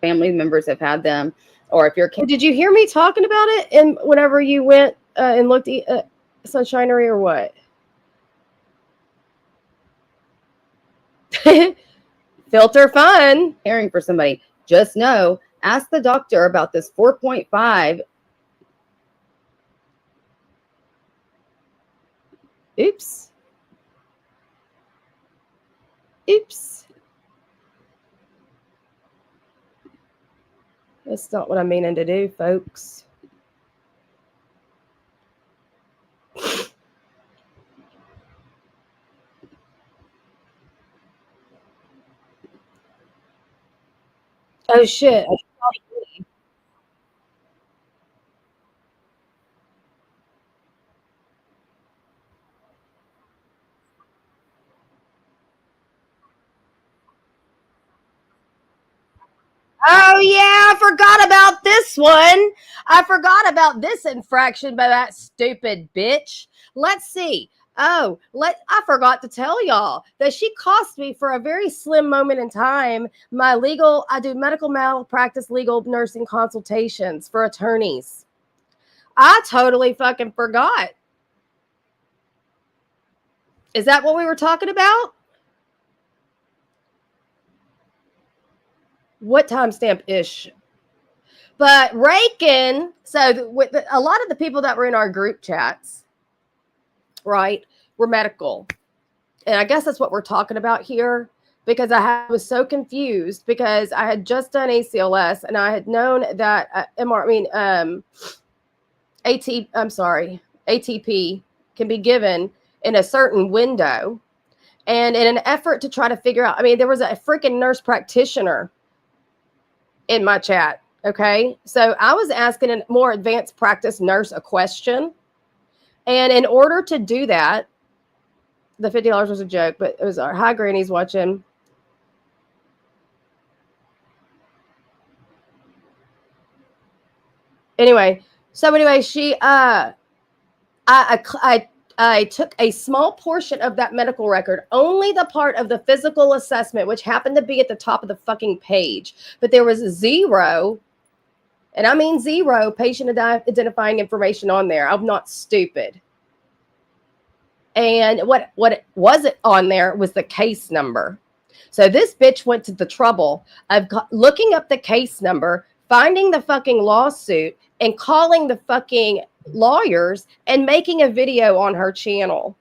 Family members have had them, or if you're. Did you hear me talking about it? And whenever you went and looked at Sunshinery or what? Filter fun. Caring for somebody. Just know, ask the doctor about this 4.5. Oops. That's not what I'm meaning to do, folks. Oh, shit. Oh, yeah, I forgot about this one. I forgot about this infraction by that stupid bitch. Let's see. I forgot to tell y'all that she cost me for a very slim moment in time I do medical malpractice legal nursing consultations for attorneys. I totally fucking forgot. Is that what we were talking about? What timestamp ish? But Rakin, so with a lot of the people that were in our group chats, right, were medical. And I guess that's what we're talking about here, because I was so confused because I had just done ACLS and I had known that ATP can be given in a certain window. And in an effort to try to figure out, there was a freaking nurse practitioner in my chat. Okay. So I was asking a more advanced practice nurse a question. And in order to do that, the $50 was a joke, but it was our hi granny's watching. Anyway, she, I took a small portion of that medical record, only the part of the physical assessment, which happened to be at the top of the fucking page. But there was 0 And I mean 0 patient identifying information on there. I'm not stupid. And what wasn't on there was the case number. So this bitch went to the trouble of looking up the case number, finding the fucking lawsuit, and calling the fucking lawyers and making a video on her channel.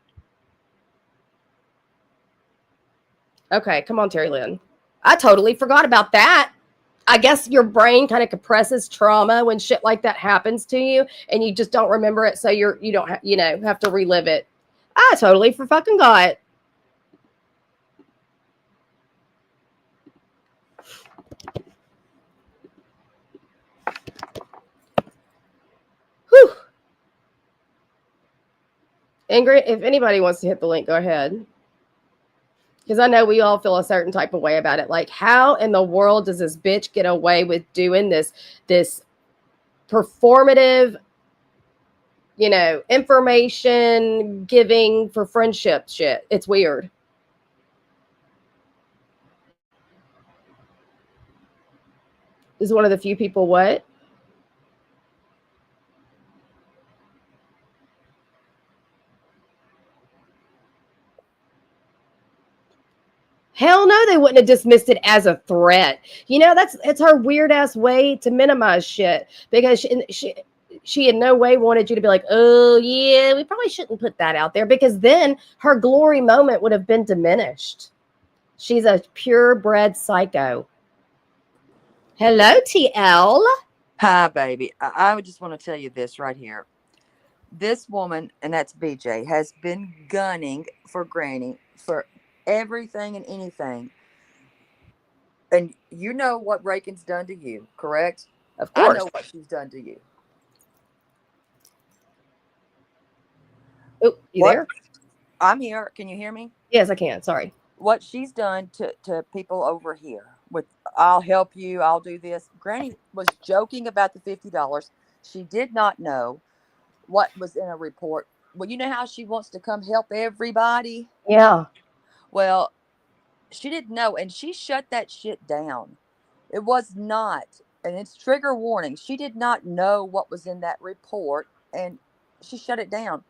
Okay, come on, Terry Lynn. I totally forgot about that. I guess your brain kind of compresses trauma when shit like that happens to you, and you just don't remember it, so you don't have to relive it. I totally fucking got it. Whew. Ingrid, if anybody wants to hit the link, go ahead. Because I know we all feel a certain type of way about it. Like, how in the world does this bitch get away with doing this performative, information giving for friendship shit? It's weird. This is one of the few people what? Hell no, they wouldn't have dismissed it as a threat. It's her weird ass way to minimize shit, because she in no way wanted you to be like, oh yeah, we probably shouldn't put that out there, because then her glory moment would have been diminished. She's a purebred psycho. Hello, TL. Hi, baby. I would just want to tell you this right here. This woman, and that's BJ, has been gunning for Granny for everything and anything. And you know what Rakin's done to you, correct? Of course. I know what she's done to you. Oh, you there? I'm here. Can you hear me? Yes, I can. Sorry. What she's done to people over here with, I'll help you, I'll do this. Granny was joking about the $50. She did not know what was in a report. Well, you know how she wants to come help everybody? Yeah. Well, she didn't know, and she shut that shit down. It was not, and it's trigger warning. She did not know what was in that report, and she shut it down.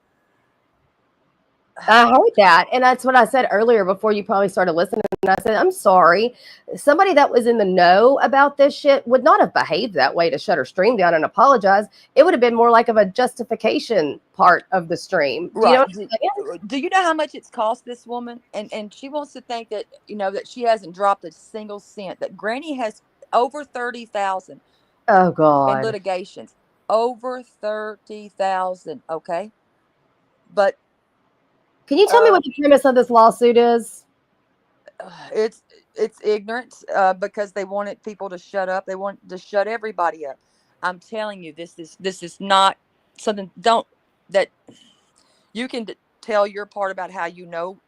I heard that. And that's what I said earlier before you probably started listening. And I said, I'm sorry. Somebody that was in the know about this shit would not have behaved that way to shut her stream down and apologize. It would have been more like of a justification part of the stream. Do you know what I'm saying? Do you know how much it's cost this woman? And she wants to think that, that she hasn't dropped a single cent, that Granny has over 30,000. Oh, God. In litigations. Over 30,000. Okay. But can you tell me what the premise of this lawsuit is? It's ignorance, because they wanted people to shut up. They want to shut everybody up. I'm telling you, this is not something that you can tell your part about how you know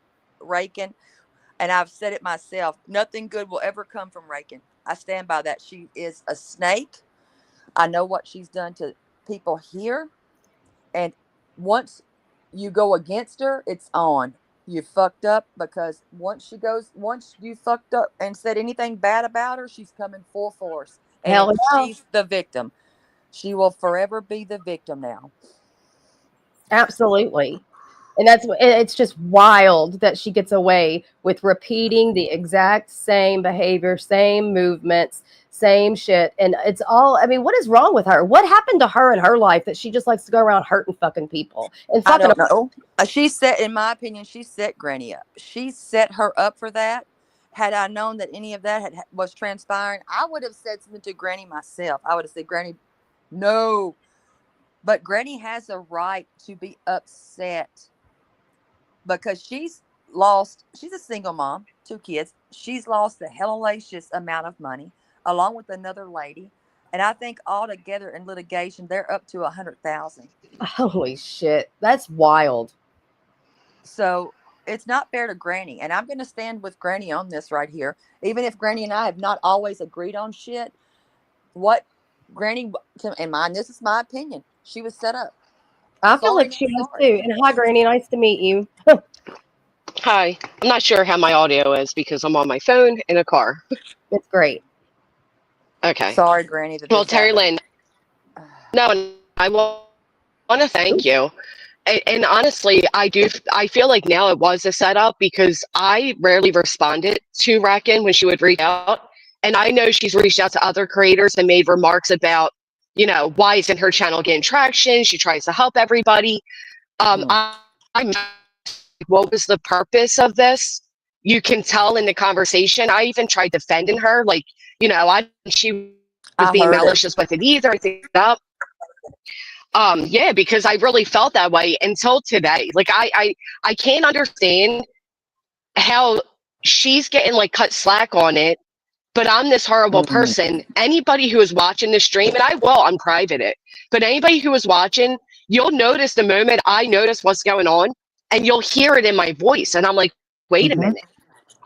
Rakin. And I've said it myself. Nothing good will ever come from Rakin. I stand by that. She is a snake. I know what she's done to people here. And once you go against her, it's on. You fucked up, because once you fucked up and said anything bad about her, she's coming full force. And Hell yeah. She's the victim. She will forever be the victim now. Absolutely. And it's just wild that she gets away with repeating the exact same behavior, same movements, same shit. And it's all, what is wrong with her? What happened to her in her life that she just likes to go around hurting fucking people? And I don't know. In my opinion, she set Granny up. She set her up for that. Had I known that any of that was transpiring, I would have said something to Granny myself. I would have said, Granny, no. But Granny has a right to be upset, because she's a single mom, 2 kids. She's lost a hellacious amount of money, along with another lady. And I think altogether in litigation, they're up to 100,000. Holy shit. That's wild. So it's not fair to Granny. And I'm going to stand with Granny on this right here. Even if Granny and I have not always agreed on shit, what Granny, in mine, this is my opinion, she was set up. I feel like she was too. And hi, Granny. Nice to meet you. Hi. I'm not sure how my audio is because I'm on my phone in a car. It's great. Okay. Sorry, Granny. Well, Terry Lynn, No, and I want to thank you. And honestly, I feel like now it was a setup because I rarely responded to Rakin when she would reach out. And I know she's reached out to other creators and made remarks about, why isn't her channel getting traction? She tries to help everybody. Mm. I what was the purpose of this? You can tell in the conversation. I even tried defending her, like, I she was I being heard it. malicious with it either. I think up. Yeah, because I really felt that way until today. Like I can't understand how she's getting like cut slack on it, but I'm this horrible Mm. person. Anybody who is watching the stream, and I will unprivate it, but anybody who is watching, you'll notice the moment I notice what's going on, and you'll hear it in my voice. And I'm like, wait a Mm-hmm. minute.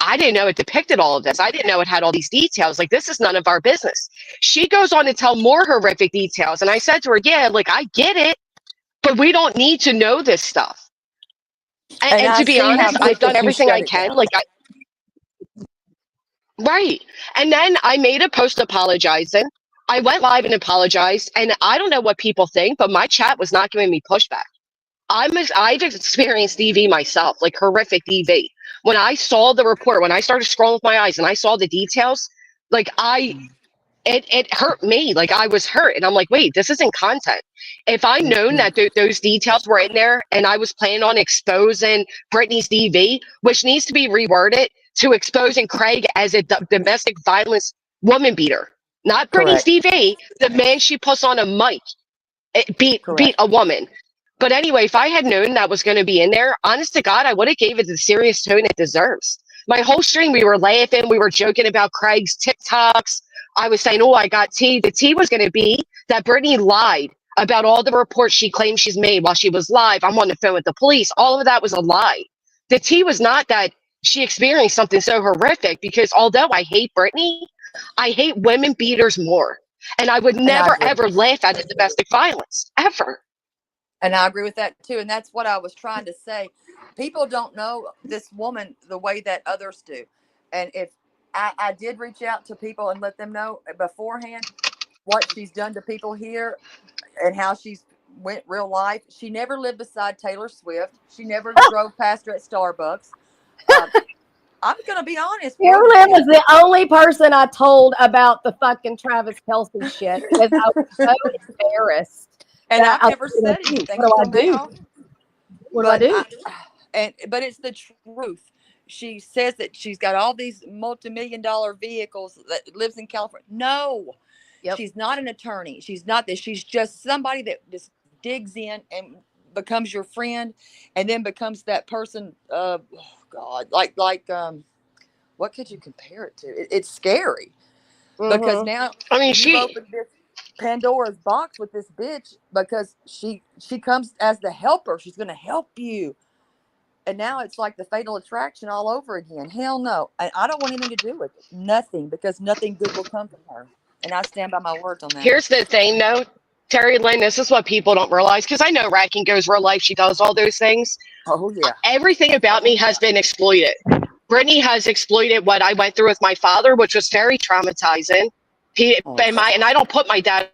I didn't know it depicted all of this. I didn't know it had all these details. Like, this is none of our business. She goes on to tell more horrific details. And I said to her, yeah, like, I get it, but we don't need to know this stuff. And And I to be see how honest, I've quick done that you everything shut I it can. down. Like, right. And then I made a post apologizing. I went live and apologized. And I don't know what people think, but my chat was not giving me pushback. I've experienced DV myself, like horrific DV. When I saw the report, when I started scrolling with my eyes and I saw the details, like it hurt me. Like I was hurt, and I'm like, wait, this isn't content. If I known Mhm. that those details were in there, and I was planning on exposing Brittany's DV, which needs to be reworded to exposing Craig as a domestic violence woman beater, not Brittany's Correct. DV, the man she puts on a mic it beat Correct. a woman. But anyway, if I had known that was going to be in there, honest to God, I would have gave it the serious tone it deserves. My whole stream, we were laughing, we were joking about Craig's TikToks. I was saying, "Oh, I got tea." The tea was going to be that Brittany lied about all the reports she claims she's made while she was live. I'm on the phone with the police. All of that was a lie. The tea was not that she experienced something so horrific. Because although I hate Brittany, I hate women beaters more. And I would And I never agree. ever laugh at domestic violence ever. And I agree with that too. And that's what I was trying to say. People don't know this woman the way that others do. And if I did reach out to people and let them know beforehand what she's done to people here and how she's went real life. She never lived beside Taylor Swift. She never drove past her at Starbucks. Um, I'm gonna be honest, real Carolyn bad. was the only person I told about the fucking Travis Kelsey shit because I was so embarrassed And that I've I was never like, said "Geez, anything what do I until do? now. What do I But do?" but it's the truth. She says that she's got all these multi-million-dollar vehicles that lives in California. No, Yep. she's not an attorney. She's not this. She's just somebody that just digs in and becomes your friend, and then becomes that person. Oh God, what could you compare it to? It's scary because Mm-hmm. now I mean, you've she opened this Pandora's box with this bitch because she comes as the helper. She's going to help you. And now it's like the fatal attraction all over again. Hell no. I don't want anything to do with it. Nothing, because nothing good will come from her. And I stand by my words on that. Here's the thing, though, Terry Lynn. This is what people don't realize because I know Rakin goes real life. She does all those things. Oh yeah. Everything about me has been exploited. Brittany has exploited what I went through with my father, which was very traumatizing. He Oh, and I don't put my dad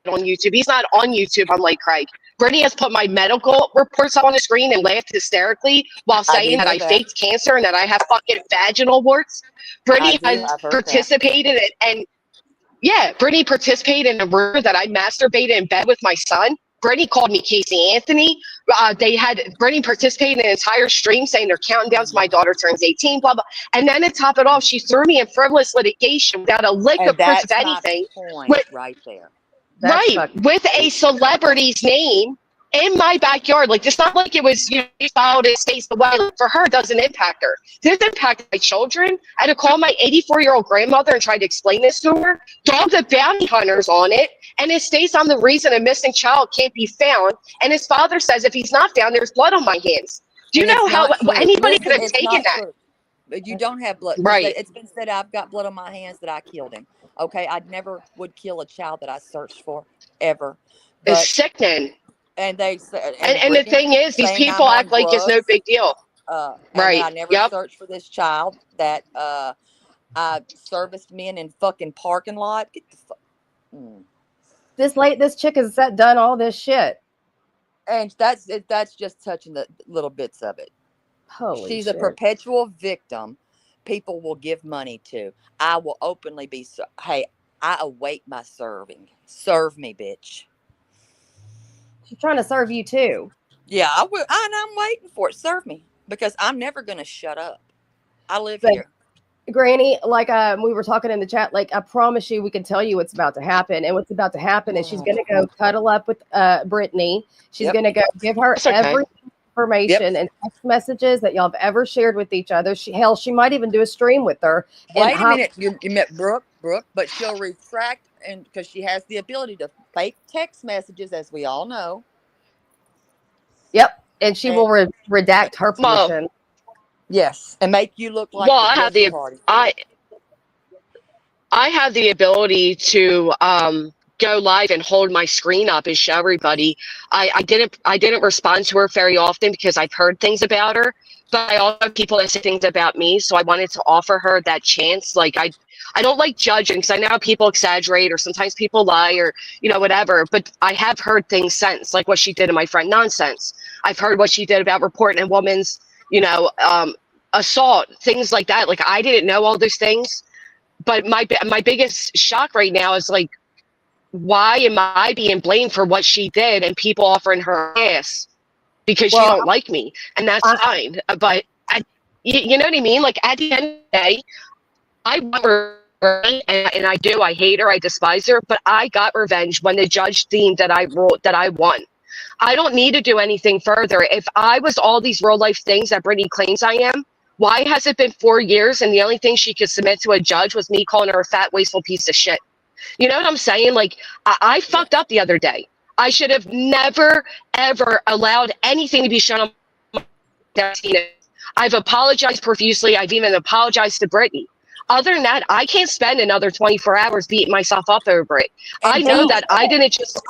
on YouTube. He's not on YouTube, unlike Craig. Brittany has put my medical reports up on the screen and laughed hysterically while I saying do that know I that. faked cancer and that I have fucking vaginal warts. I Brittany do. has I've heard that. participated and yeah, Brittany participated in a rumor that I masturbated in bed with my son. Brittany called me Casey Anthony. They had Brittany participate in an entire stream saying they're counting down to my daughter turns 18, blah, blah. And then to top it off, she threw me in frivolous litigation without a lick And of proof of that's my anything. point right there. That's Right, fucking with a crazy. celebrity's name in my backyard. Like, it's not like it was, you filed it stays away. Like, for her, it doesn't impact her. This impacted my children. I had to call my 84-year-old grandmother and try to explain this to her. Dog the bounty hunters on it, and it states I'm the reason a missing child can't be found. And his father says if he's not found, there's blood on my hands. Do you And know it's how not true. anybody could Listen, have it's taken not that? true. But you don't have blood because Right. it's been said I've got blood on my hands that I killed him. Okay, I never would kill a child that I searched for ever. It's But sickening. and they said, and And the Brittany thing is, these saying people I'm on act like it's no drugs, big deal. and that Right. I never Yep. searched for this child, that I serviced men in fucking parking lot. Get the fuck. Mm. this chick has done all this shit. And that's just touching the little bits of it. Holy She's shit. a perpetual victim people will give money to. I will openly be, hey, I await my serving. Serve me, bitch. She's trying to serve you too. Yeah, I will. And I'm waiting for it. Serve me. Because I'm never going to shut up. I live But here. Granny, like we were talking in the chat, like I promise you, we can tell you what's about to happen. And what's about to happen is she's going to go cuddle up with Brittany. She's Yep. going to go give her That's okay. every information and text messages that y'all have ever shared with each other. She might even do a stream with her. Wait a minute. You met Brooke, but she'll retract, and because she has the ability to fake text messages, as we all know. Yep. And she will redact her portion. Yes, and make you look like I have guilty party. I have the ability to go live and hold my screen up and show everybody. I didn't respond to her very often because I've heard things about her, but I also have people that say things about me, so I wanted to offer her that chance. Like I don't like judging because I know how people exaggerate or sometimes people lie or whatever, but I have heard things since, like what she did to my friend Nonsense. I've heard what she did about reporting a woman's assault, things like that. Like I didn't know all those things. But my biggest shock right now is like, why am I being blamed for what she did and people offering her ass because you don't like me? And that's fine. But you know what I mean? Like at the end of the day, I want revenge, and I do. I hate her. I despise her. But I got revenge when the judge deemed that I won. I don't need to do anything further. If I was all these real life things that Brittany claims I am, why has it been 4 years and the only thing she could submit to a judge was me calling her a fat, wasteful piece of shit? You know what I'm saying? Like, I fucked up the other day. I should have never, ever allowed anything to be shown on my I've apologized profusely. I've even apologized to Brittany. Other than that, I can't spend another 24 hours beating myself up over it. And I know that I didn't just...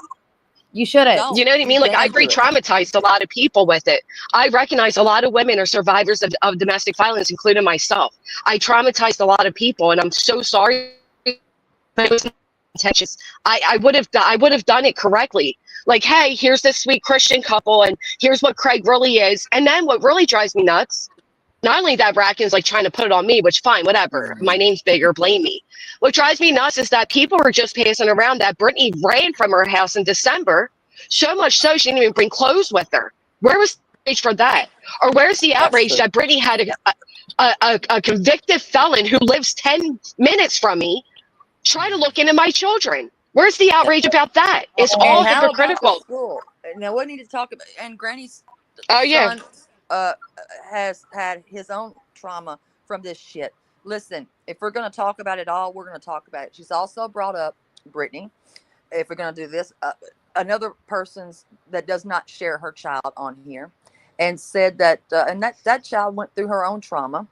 You shouldn't. You know what I mean? Like, I've re-traumatized a lot of people with it. I recognize a lot of women are survivors of domestic violence, including myself. I traumatized a lot of people, and I'm so sorry, but it was not intentions. I would have done it correctly. Like, hey, here's this sweet Christian couple, and here's what Craig really is. And then what really drives me nuts, not only that Rakin's like trying to put it on me, which fine, whatever. My name's bigger, blame me. What drives me nuts is that people were just passing around that Brittany ran from her house in December, so much so she didn't even bring clothes with her. Where was the outrage for that? Or where's the outrage that Brittany had a convicted felon who lives 10 minutes from me try to look into my children? Where's the outrage about that? It's all hypocritical. School? Now we need to talk about, and Granny's son has had his own trauma from this shit. Listen, if we're going to talk about it all, we're going to talk about it. She's also brought up Brittany. If we're going to do this, another person's that does not share her child on here, and said that, and that child went through her own trauma.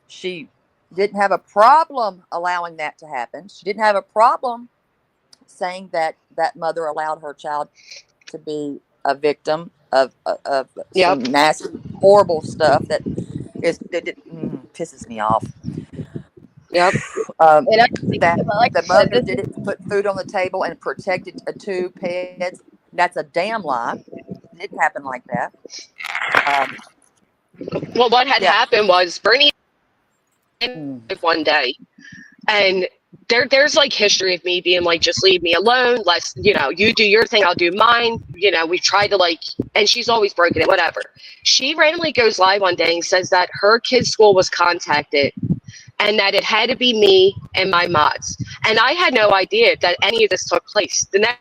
She didn't have a problem allowing that to happen. She didn't have a problem saying that that mother allowed her child to be a victim of some nasty, horrible stuff that pisses me off. Yep. The mother did it to put food on the table and protected two pets. That's a damn lie. It didn't happen like that. Well, what had happened was Bernie one day, and there's like history of me being like, just leave me alone. Let's, you do your thing, I'll do mine. We tried to and she's always broken it, whatever. She randomly goes live one day and says that her kid's school was contacted and that it had to be me and my mods. And I had no idea that any of this took place. The next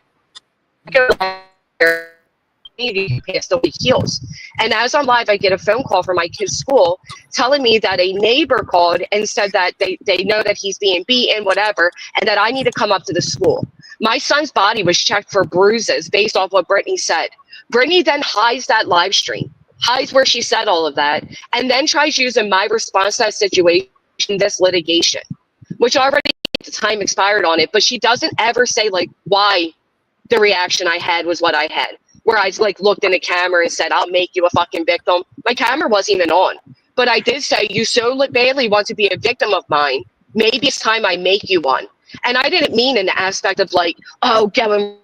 passed away heals. And as I'm live, I get a phone call from my kid's school telling me that a neighbor called and said that they know that he's being beaten, whatever, and that I need to come up to the school. My son's body was checked for bruises based off what Brittany said. Brittany then hides that live stream, hides where she said all of that, and then tries using my response to that situation, this litigation, which already the time expired on it, but she doesn't ever say why the reaction I had was what I had. Where I looked in the camera and said, I'll make you a fucking victim. My camera wasn't even on. But I did say, you so badly want to be a victim of mine. Maybe it's time I make you one. And I didn't mean in the aspect of like, oh, going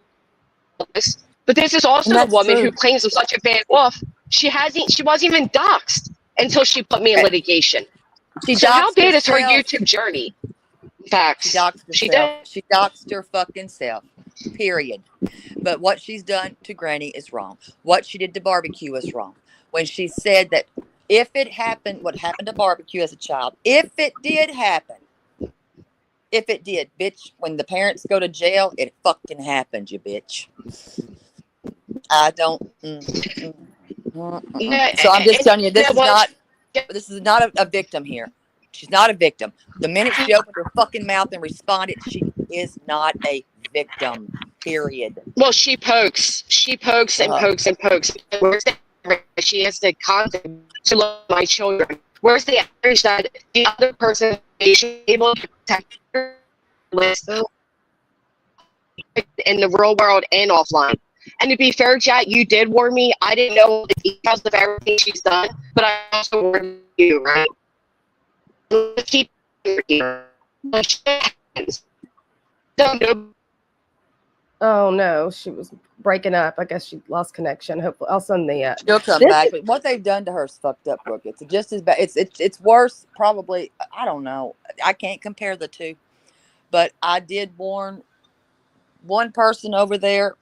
this. But this is also And a that's woman who true. claims I'm such a bad wolf. She wasn't even doxxed until she put me in litigation. She So how doxed bad is her herself. YouTube journey? She Facts. doxed She herself. did. She doxed her fucking self. Period. But what she's done to Granny is wrong. What she did to Barbecue is wrong. When she said that if it happened, what happened to Barbecue as a child, if it did happen, if it did, bitch, when the parents go to jail, it fucking happened, you bitch. I don't. Yeah, So I'm just telling you, that was this is not a victim here. She's not a victim. The minute she opened her fucking mouth and responded, she is not a victim. Period. well. She pokes and pokes and pokes. Where's the she has the contact to love my children? Where's the average that the other person is able to protect her in the real world and offline? And to be fair, Jack, you did warn me. I didn't know the details of everything she's done, but I also warned you, right? Let's keep it here. Don't know. Oh no, she was breaking up. I guess she lost connection. Hopefully, I'll send the. She'll come This back. But what they've done to her is fucked up, Brooke. It's just as bad. It's worse, probably. I don't know. I can't compare the two. But I did warn one person over there.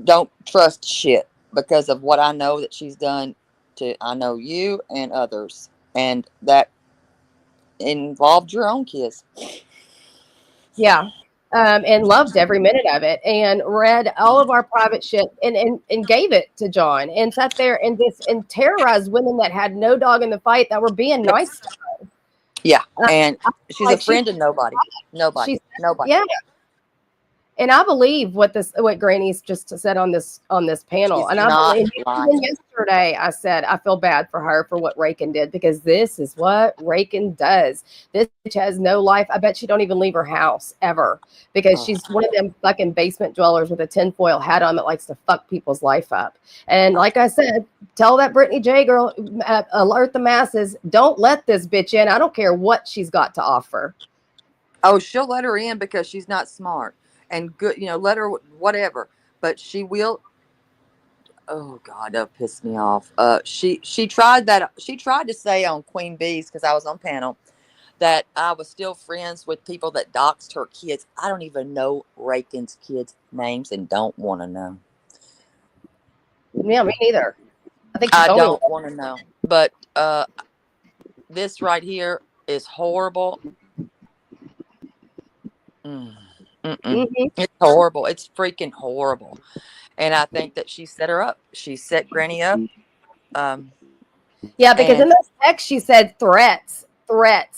Don't trust shit because of what I know that she's done to. I know you and others, and that involved your own kids. Yeah. And loved every minute of it and read all of our private shit and gave it to John and sat there and terrorized women that had no dog in the fight that were being Yep. nice. Yeah, And and she's like a friend of nobody. Nobody. she's Nobody. yeah. And I believe what Granny's just said on this panel. She's And I not believe lying. even yesterday I said I feel bad for her for what Rakin did because this is what Rakin does. This bitch has no life. I bet she don't even leave her house ever because she's one of them fucking basement dwellers with a tinfoil hat on that likes to fuck people's life up. And like I said, tell that Brittany J girl, alert the masses. Don't let this bitch in. I don't care what she's got to offer. Oh, she'll let her in because she's not smart and good. Let her whatever. But she will. Oh God, that pissed me off. She tried that. She tried to say on Queen Bee's because I was on panel that I was still friends with people that doxed her kids. I don't even know Rakin's kids' names and don't want to know. Yeah, me neither. I think I don't want to know. But this right here is horrible. It's horrible. It's freaking horrible. And I think that she set her up. She set Granny up. Yeah, because in those texts she said threats.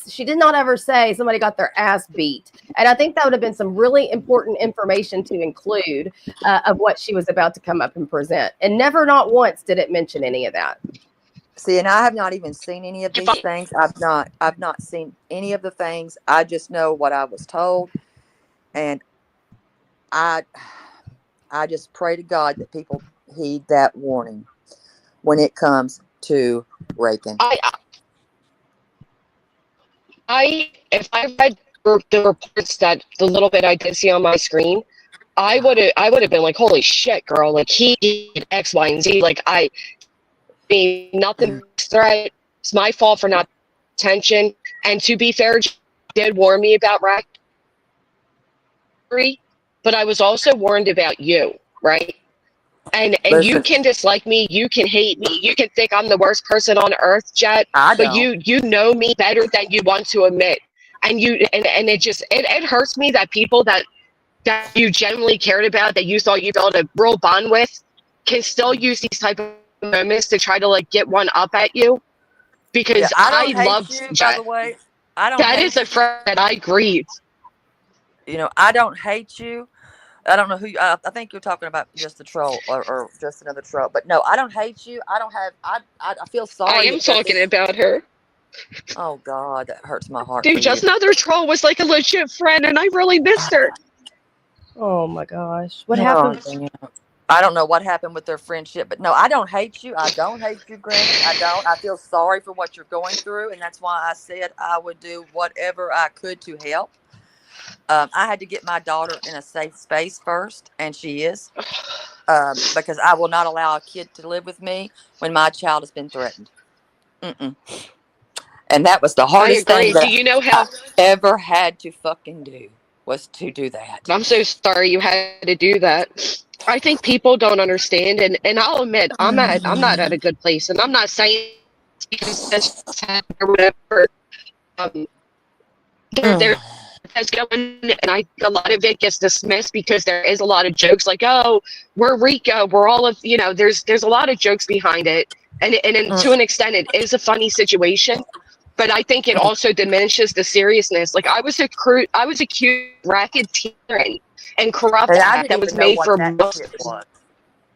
She did not ever say somebody got their ass beat. And I think that would have been some really important information to include of what she was about to come up and present. And never, not once, did it mention any of that. See, and I have not even seen any of these things. I've not seen any of the things. I just know what I was told. And I just pray to God that people heed that warning when it comes to Rakin. If I read the reports that the little bit I did see on my screen, I would have been like, holy shit, girl, like he did X, Y, and Z. Like I mean nothing threat. It's my fault for not attention. And to be fair, did warn me about Rack, but I was also warned about you, right? And you can dislike me, you can hate me, you can think I'm the worst person on earth, Jet. But you know me better than you want to admit. And it hurts me that people that you genuinely cared about, that you thought you built a real bond with, can still use these type of moments to try to like get one up at you. Because I don't hate love you, Jet. by the way. That is a friend that I grieve. I don't hate you. I don't know who I think you're talking about just the troll or just another troll. But no, I don't hate you. I feel sorry. I am talking about her. Oh God, that hurts my heart. Dude, just another troll was like a legit friend and I really missed her. Oh my gosh. What happened? I don't know what happened with their friendship, but no, I don't hate you. I don't hate you, Granny. I don't. I feel sorry for what you're going through, and that's why I said I would do whatever I could to help. I had to get my daughter in a safe space first, and she is, because I will not allow a kid to live with me when my child has been threatened. Mm-mm. And that was the I hardest thing agree. Do that you know I how? ever had to fucking do was to do that. I'm so sorry you had to do that. I think people don't understand, and I'll admit I'm not at a good place, and I'm not saying it's because this happened or whatever. Um, there that's going, and I think a lot of it gets dismissed because there is a lot of jokes like, oh, we're Rico, we're all of there's a lot of jokes behind it, and to an extent it is a funny situation, but I think it also diminishes the seriousness. Like I was accused of racketeering and corrupt And I act didn't that was even know made what for that months. shit was.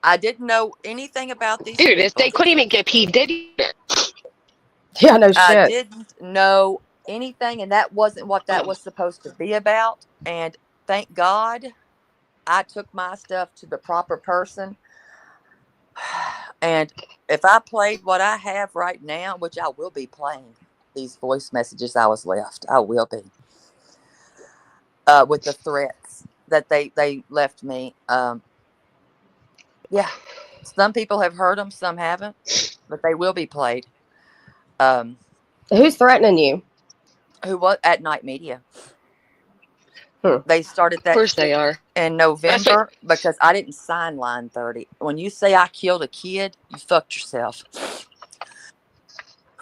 I didn't know anything about these Dude, people. they couldn't even get P Diddy. Yeah, no I shit. didn't know anything, and that wasn't what that was supposed to be about. And thank God I took my stuff to the proper person. And if I played what I have right now, which I will be playing, these voice messages I was left, I will be, with the threats that they left me. Yeah, some people have heard them, some haven't, but they will be played. Um, Who's threatening you? who was at Night Media? Hmm. They started Of that course they shit are. in That's what. November because I didn't sign line 30. When you say I killed a kid, you fucked yourself.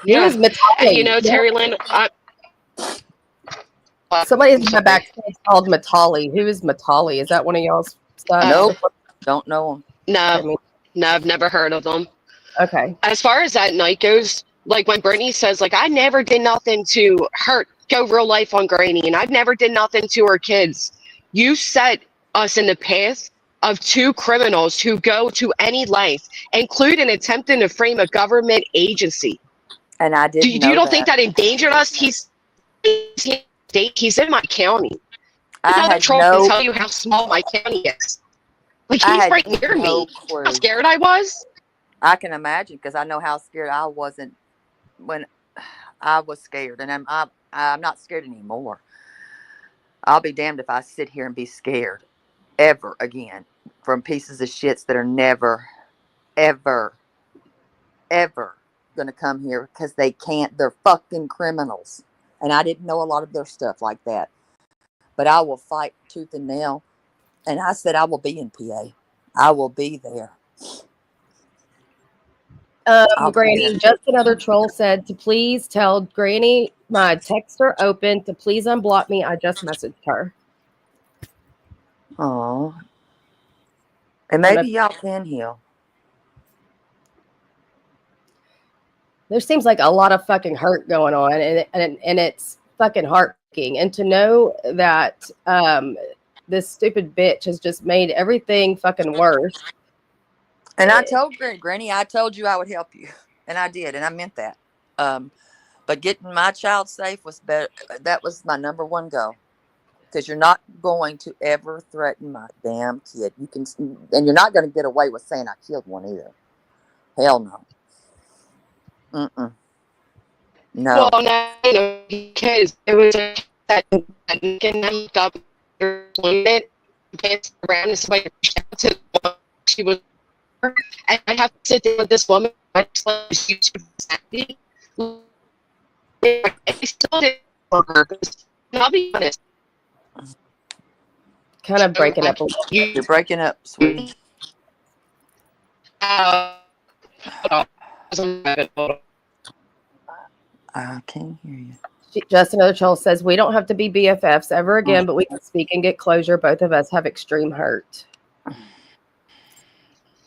Who Yeah, is and you Matali? know, Terry Lynn, Somebody's I'm in my sorry. backstage called Matali. Who is Matali? Is that one of y'all's stuff? Uh, Nope, don't know them. no, Okay, no, I've never heard of them. okay. As far as that night goes, like when Brittany says, like, I never did nothing to go real life on Granny, and I've never did nothing to her kids. You set us in the path of two criminals who go to any length, including attempting to frame a government agency. And I Do didn't you know don't think that. that endangered us? He's in my county. I Another had troll can no, tell you how small my county is. Like I he's had right near no me. How clue. scared I was. I can imagine because I know how scared I wasn't when I was scared, and I'm not scared anymore. I'll be damned if I sit here and be scared ever again from pieces of shits that are never, ever, ever gonna come here because they can't. They're fucking criminals, and I didn't know a lot of their stuff like that. But I will fight tooth and nail. And I said I will be in PA. I will be there. I'll be there. Granny, just another troll said to please tell Granny my texts are open to please unblock me. I just messaged her. Oh, and I don't know maybe if- y'all can heal. there seems like a lot of fucking hurt going on, and it's fucking heartbreaking. And to know that this stupid bitch has just made everything fucking worse. And I told Granny, I told you I would help you, and I did, and I meant that. Um, but getting my child safe was better. That was my number one goal. Because you're not going to ever threaten my damn kid. You can, and you're not going to get away with saying I killed one either. Hell no. Mm-mm. Well, No. no, because it was that can looked up employment, danced around, and somebody reached out to the woman she was, and I have to sit there with this woman. I just like YouTube insanity. I still did for her. And I'll be honest. Kind of So, breaking up a little. You're breaking up, sweetie. uh, I can't hear you. Just another troll says we don't have to be BFFs ever again, but we can speak and get closure. Both of us have extreme hurt.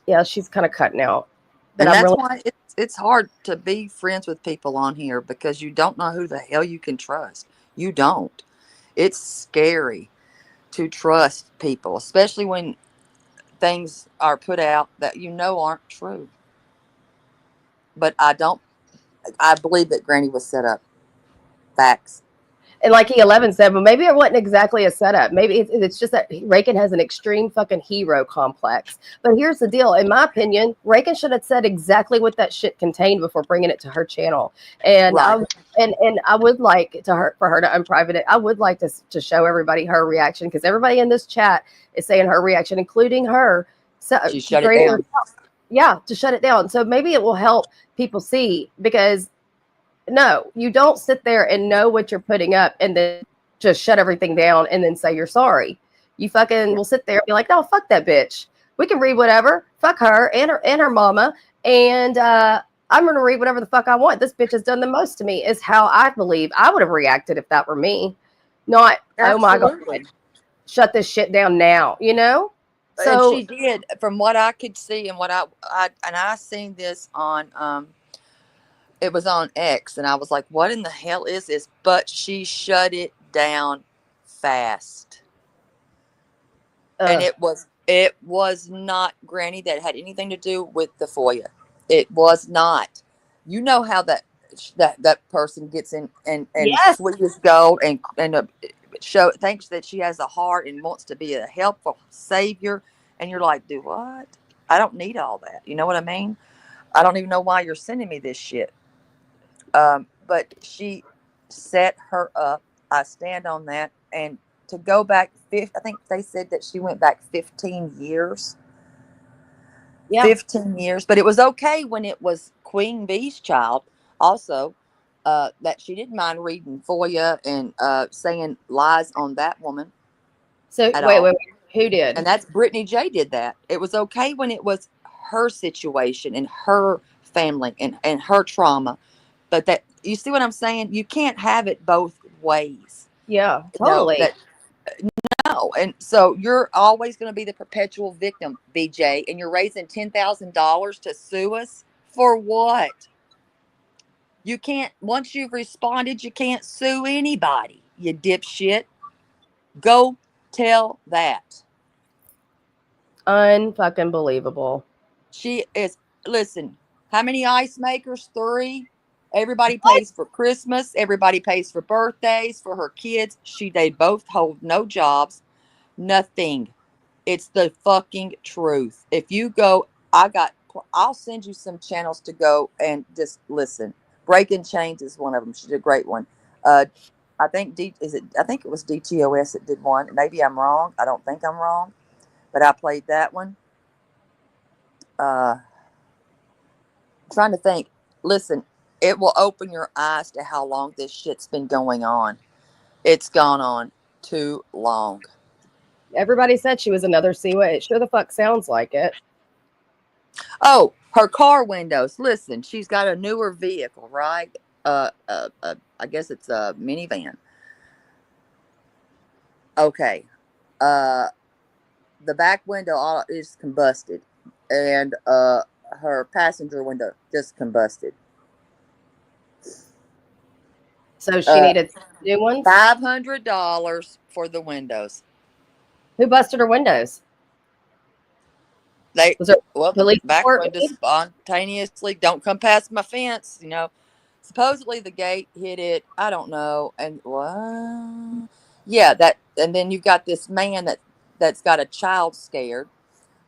Yeah, she's kind of cutting out. But And I'm that's really why it's hard to be friends with people on here because you don't know who the hell you can trust. You don't. It's scary to trust people, especially when things are put out that you know aren't true. But I believe that Granny was set up. Facts. And like E11 said, well, maybe it wasn't exactly a setup. Maybe it's just that Rakin has an extreme fucking hero complex. But here's the deal. In my opinion, Rakin should have said exactly what that shit contained before bringing it to her channel. And Right. and I would like for her to unprivate it. I would like to show everybody her reaction because everybody in this chat is saying her reaction, including her. So She shut it down. Yeah, to shut it down. So maybe it will help people see because no, you don't sit there and know what you're putting up and then just shut everything down and then say you're sorry. You fucking will sit there and be like, no, fuck that bitch. We can read whatever. Fuck her and her mama. And I'm gonna read whatever the fuck I want. This bitch has done the most to me, is how I believe I would have reacted if that were me. Not, oh my God, Absolutely. shut this shit down now, you know? And So she did, from what I could see, and what I seen this on it was on X, and I was like, what in the hell is this? But she shut it down fast. And it was not, Granny, that had anything to do with the FOIA. It was not. You know how that person gets in and yes, sweet as gold and show thinks that she has a heart and wants to be a helpful savior, and you're like, do what? I don't need all that. You know what I mean? I don't even know why you're sending me this shit. But she set her up. I stand on that. And to go back, I think they said that she went back 15 years. yeah. 15 years. But it was okay when it was Queen Bee's child. Also, that she didn't mind reading FOIA and saying lies on that woman So at wait, all. who did? And that's Brittany J did that. It was okay when it was her situation and her family and her trauma. But that, you see what I'm saying? You can't have it both ways. Yeah, No, totally. that no. And so you're always going to be the perpetual victim, BJ, and you're raising $10,000 to sue us for what? You can't, once you've responded, you can't sue anybody, you dipshit. Go tell that. Unfucking believable. She is, listen, how many ice makers? 3. Everybody What? pays for Christmas. Everybody pays for birthdays for her kids. They both hold no jobs, nothing. It's the fucking truth. If you go, I'll send you some channels to go and just listen. Breaking Chains is one of them. She did a great one. I think I think it was DTOS that did one. Maybe I'm wrong. I don't think I'm wrong, but I played that one. Uh, trying to think. Listen, it will open your eyes to how long this shit's been going on. It's gone on too long. Everybody said she was another Siwa. It sure the fuck sounds like it. Oh, her car windows. Listen, she's got a newer vehicle, right? I guess it's a minivan. Okay. Uh, the back window all is combusted, and her passenger window just combusted. So she needed new ones. $500 for the windows. Who busted her windows? They Was it well, the police back report? window spontaneously don't come past my fence. You know, supposedly the gate hit it. I don't know, and well, yeah, that, and then you've got this man that's got a child scared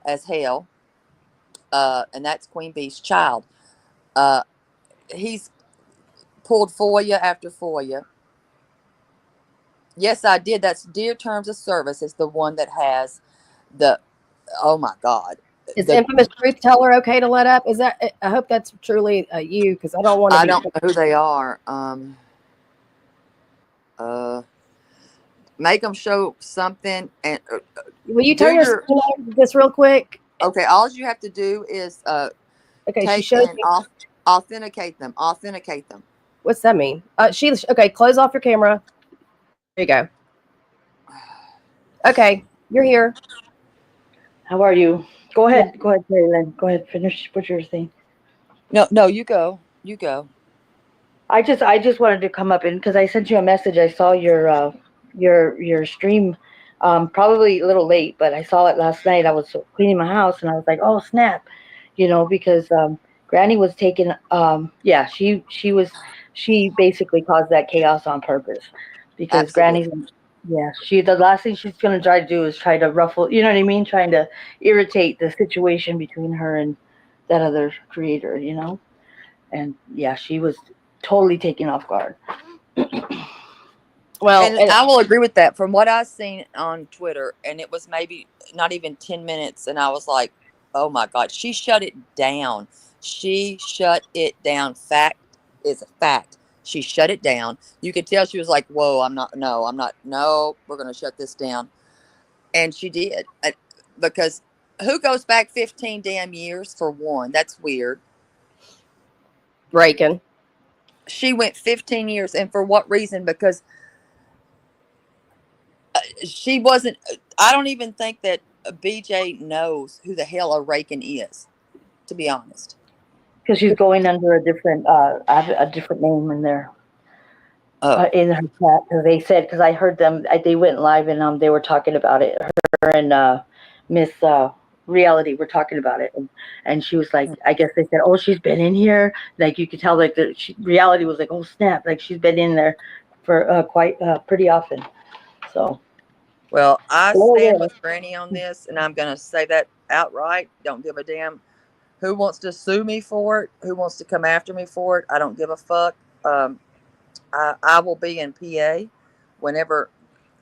as hell, and that's Queen Bee's child. Uh, he's pulled FOIA after FOIA. Yes, I did. That's Dear Terms of Service is the one that has the, oh my God, Is the, infamous truth teller okay to let up? Is that? I hope that's truly you because I don't want to I be. don't know who they are. Uh, make them show something and Will you do turn your your, screen on just real quick? okay. All you have to do is Okay, she take showed and me. authenticate them. Authenticate them. What's that mean? Okay. Close off your camera. There you go. Okay, you're here. How are you? Go ahead. Go ahead, Terry Lynn. Go ahead. Finish what you're saying. No, you go. You go. I just wanted to come up and because I sent you a message. I saw your stream, probably a little late, but I saw it last night. I was cleaning my house and I was like, oh snap, because Granny was taking yeah, she basically caused that chaos on purpose because Absolutely. Granny's, yeah, the last thing she's gonna try to do is try to ruffle, you know what I mean, trying to irritate the situation between her and that other creator, you know, and yeah, she was totally taken off guard. Well, And I will agree with that. From what I've seen on Twitter, and it was maybe not even 10 minutes, and I was like, oh my God, she shut it down. She shut it down. Fact is a fact. She shut it down. You could tell she was like, whoa, no, we're going to shut this down. And she did. Because who goes back 15 damn years for one? That's weird. Rakin. She went 15 years. And for what reason? Because she wasn't. I don't even think that BJ knows who the hell a Rakin is, to be honest. Because she's going under a different name in there. Oh, In her chat, because they said, because I heard them, they went live and they were talking about it. Her and Miss Reality were talking about it, and she was like, I guess they said, oh, she's been in here. Like you could tell, like Reality was like, oh snap, like she's been in there for quite pretty often. So well, I stand oh with Granny on this, and I'm going to say that outright. Don't give a damn who wants to sue me for it, who wants to come after me for it. I don't give a fuck. I will be in PA whenever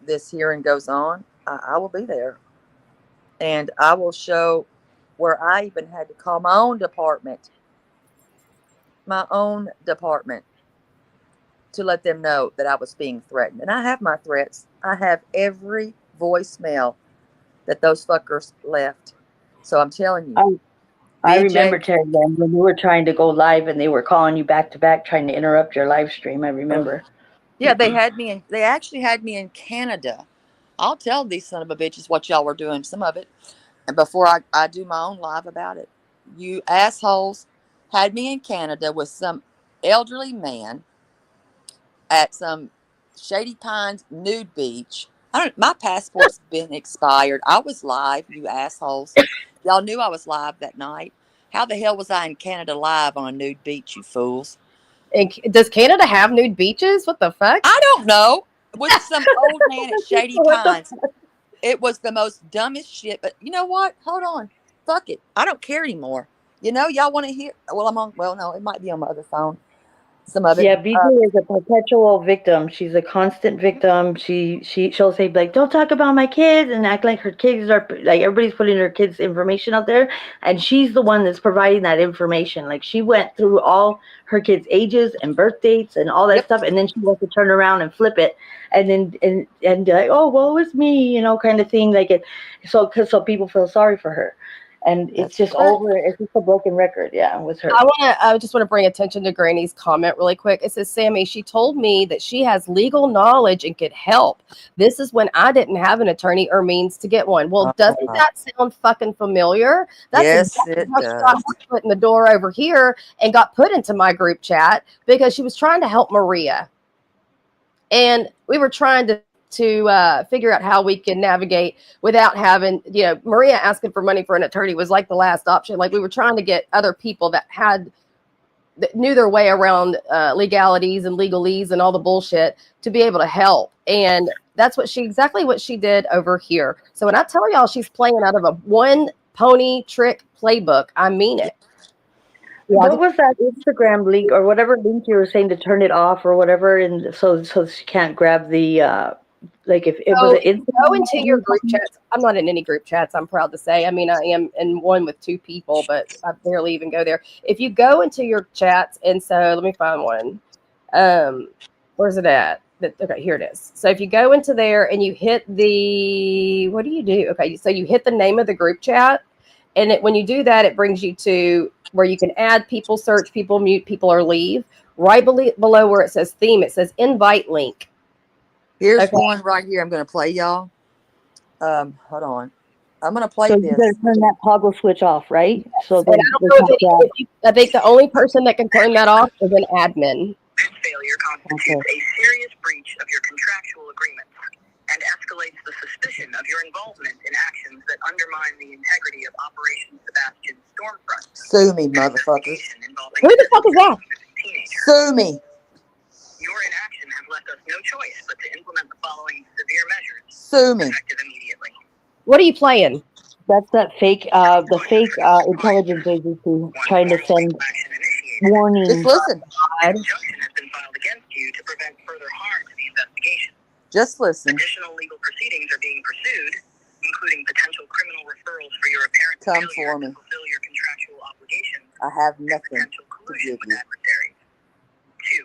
this hearing goes on. I will be there. And I will show where I even had to call my own department to let them know that I was being threatened. And I have my threats. I have every voicemail that those fuckers left. So I'm telling you, I BJ, remember, Terry, when you were trying to go live and they were calling you back to back, trying to interrupt your live stream. I remember. yeah, they actually had me in Canada. I'll tell these son of a bitches what y'all were doing, some of it. And before I do my own live about it, you assholes had me in Canada with some elderly man at some Shady Pines nude beach. My passport's been expired. I was live, you assholes. Y'all knew I was live that night. How the hell was I in Canada live on a nude beach, you fools? And does Canada have nude beaches? What the fuck? I don't know. With some old man at Shady Pines. It was the most dumbest shit. But you know what? Hold on. Fuck it. I don't care anymore. You know, y'all want to hear? Well, no, it might be on my other phone. Some of it. Yeah, BJ is a perpetual victim. She's a constant victim. She'll say like, "Don't talk about my kids," and act like her kids are like everybody's putting her kids' information out there, and she's the one that's providing that information. Like she went through all her kids' ages and birth dates and all that Yep. stuff, and then she wants to turn around and flip it, and then and be like, "Oh, well, it's me," you know, kind of thing. Like it, so people feel sorry for her. And it's That's just correct. over. It's just a broken record, yeah, with her. I just want to bring attention to Granny's comment really quick. It says, Sammy, she told me that she has legal knowledge and could help. This is when I didn't have an attorney or means to get one. Well, doesn't that sound fucking familiar? That's Yes, exactly it how she got does. her foot in the door over here and got put into my group chat because she was trying to help Maria. And we were trying to figure out how we can navigate without having, Maria asking for money for an attorney was like the last option. Like we were trying to get other people that knew their way around legalities and legalese and all the bullshit to be able to help. And that's exactly what she did over here. So when I tell y'all she's playing out of a one pony trick playbook, I mean it. What was that Instagram link or whatever link you were saying to turn it off or whatever, and so she can't grab the like if it was an Instagram. Go into your group chats. I'm not in any group chats, I'm proud to say. I mean, I am in one with 2 people, but I barely even go there. If you go into your chats, and so let me find one. Where's it at? Okay, here it is. So if you go into there and you hit what do you do? Okay, so you hit the name of the group chat, and when you do that, it brings you to where you can add people, search people, mute people, or leave. Right below where it says theme, it says invite link. Here's one right here. I'm going to play y'all. Hold on. I'm going to play this. You better turn that toggle switch off, right? So I think the only person that can turn that off is an admin. Failure constitutes a serious breach of your contractual agreements and escalates the suspicion of your involvement in actions that undermine the integrity of Operation Sebastian Stormfront. Sue me, motherfuckers. Who the fuck is that? Sue me. Your inaction has left us no choice but to implement Sue me. Effective immediately. What are you playing? That's that fake, the fake intelligence agency trying to send Action initiated. Just warnings. listen. An injunction has been filed against you to prevent further harm to the investigation. Just listen. Additional legal proceedings are being pursued, including potential criminal referrals for your apparent Come failure for me. to fulfill your contractual obligations I have and nothing potential to collusion give with you. adversaries. 2.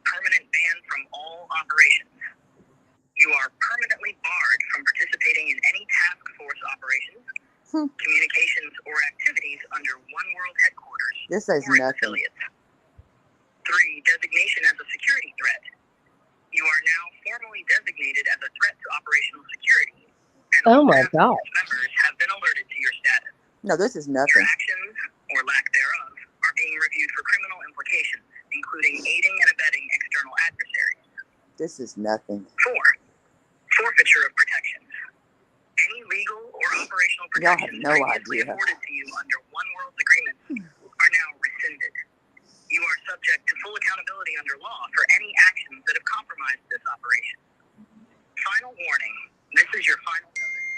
Permanent ban from all operations. You are permanently barred from participating in any task force operations, communications, or activities under One World headquarters This says or its nothing. affiliates. 3. Designation as a security threat. You are now formally designated as a threat to operational security, and Oh all my task God. force members have been alerted to your status. No, this is Your nothing. actions, or lack thereof, are being reviewed for criminal implications, including aiding and abetting external adversaries. This is nothing. 4. Forfeiture of protections. Any legal or operational Y'all have protections no previously idea. afforded to you under One World's agreements are now rescinded. You are subject to full accountability under law for any actions that have compromised this operation. Final warning. This is your final notice.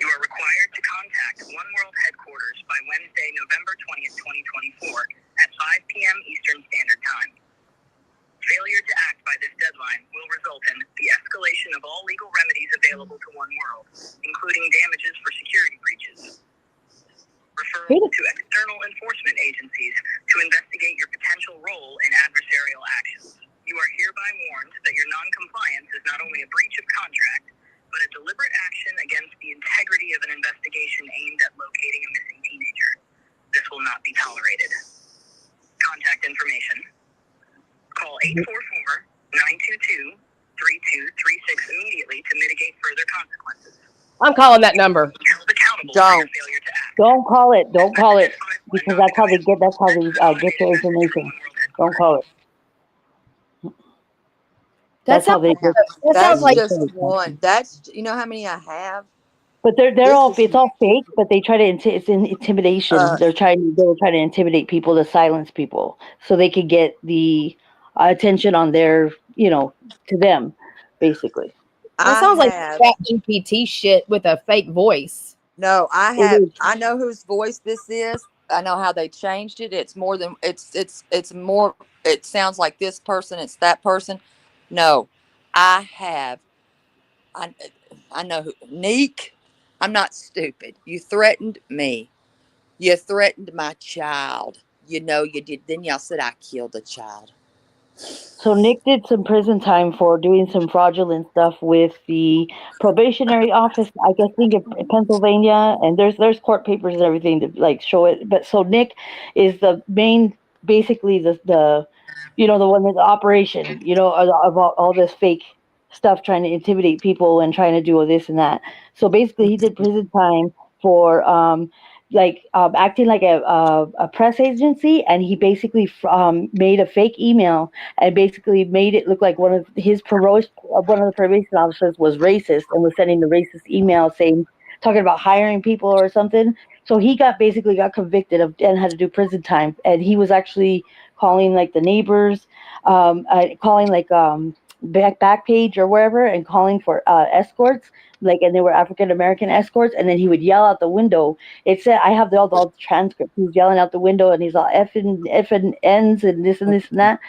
You are required to contact One World headquarters by Wednesday, November 20th, 2024 at 5 p.m. Eastern Standard Time. Failure to act by this deadline will result in the escalation of all legal remedies available to One World, including damages for security breaches. Referral to external enforcement agencies to investigate your potential role in adversarial actions. You are hereby warned that your noncompliance is not only a breach of contract, but a deliberate action against the integrity of an investigation aimed at locating a missing teenager. This will not be tolerated. Contact information. Call 844-922-3236 immediately to mitigate further consequences. I'm calling that number. Held accountable for Don't. your failure to act. Don't call it. Don't call it because that's how they get. That's how they get your information. Don't call it. That's how they sounds, just. that sounds That's like just one. That's, you know how many I have? But they're This all. is It's all fake. But they try to. It's an intimidation. They're trying to intimidate people, to silence people, so they could get the attention on their. To them, basically. that I sounds like have. Chat GPT shit with a fake voice. No, I It have. is. I know whose voice this is. I know how they changed it. It's more than it's more. It sounds like this person. It's that person. No, I have. I I know who. Neek. I'm not stupid. You threatened me. You threatened my child. You know you did. Then y'all said I killed a child. So Nick did some prison time for doing some fraudulent stuff with the probationary office, I guess, think in Pennsylvania, and there's court papers and everything to like show it. But so Nick is the main, basically the the one that's operation, of all this fake stuff, trying to intimidate people and trying to do all this and that. So basically, he did prison time for acting like a press agency, and he basically made a fake email and basically made it look like one of the probation officers was racist and was sending the racist email talking about hiring people or something. So he basically got convicted of and had to do prison time. And he was actually calling like the neighbors, calling like Backpage or wherever, and calling for escorts, and they were African American escorts. And then he would yell out the window. It said, I have all the transcript. He's yelling out the window and he's all effing ends and this and this and that.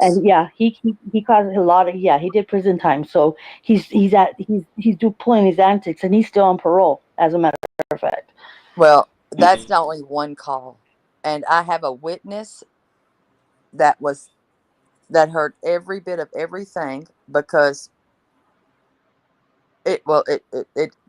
And yeah, he caused a lot of, he did prison time. So he's pulling his antics, and he's still on parole, as a matter of fact. Well, that's not only one call, and I have a witness that heard every bit of everything because it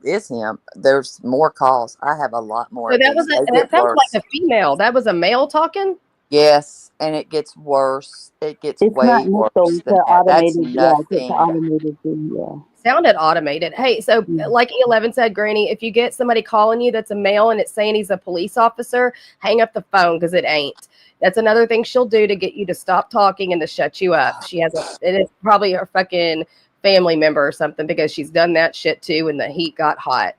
is him. There's more calls. I have a lot more So of these. They that get sounds worse. like a female. That was a male talking. Yes, and it gets worse. It gets It's not way Nick though. worse It's than an that. That's automated. Yeah, it's an nothing. automated thing. Yeah. Sounded automated. Hey, so Mm. like E11 said, Granny, if you get somebody calling you that's a male and it's saying he's a police officer, hang up the phone because it ain't. That's another thing she'll do to get you to stop talking and to shut you up. It is probably her fucking family member or something, because she's done that shit too when the heat got hot.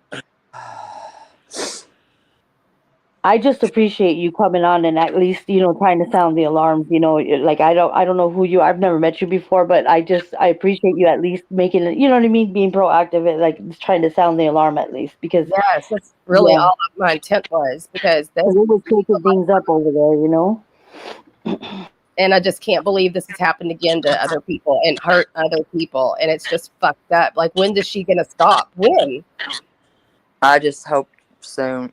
I just appreciate you coming on and at least, trying to sound the alarms, like I don't know who you are. I've never met you before, but I appreciate you at least making it, you know what I mean, being proactive and like just trying to sound the alarm at least because Yes, that's really yeah, all my intent was because we this, were taking things up over there. and I just can't believe this has happened again to other people and hurt other people, and it's just fucked up. Like, when is she gonna stop? When? I just hope soon.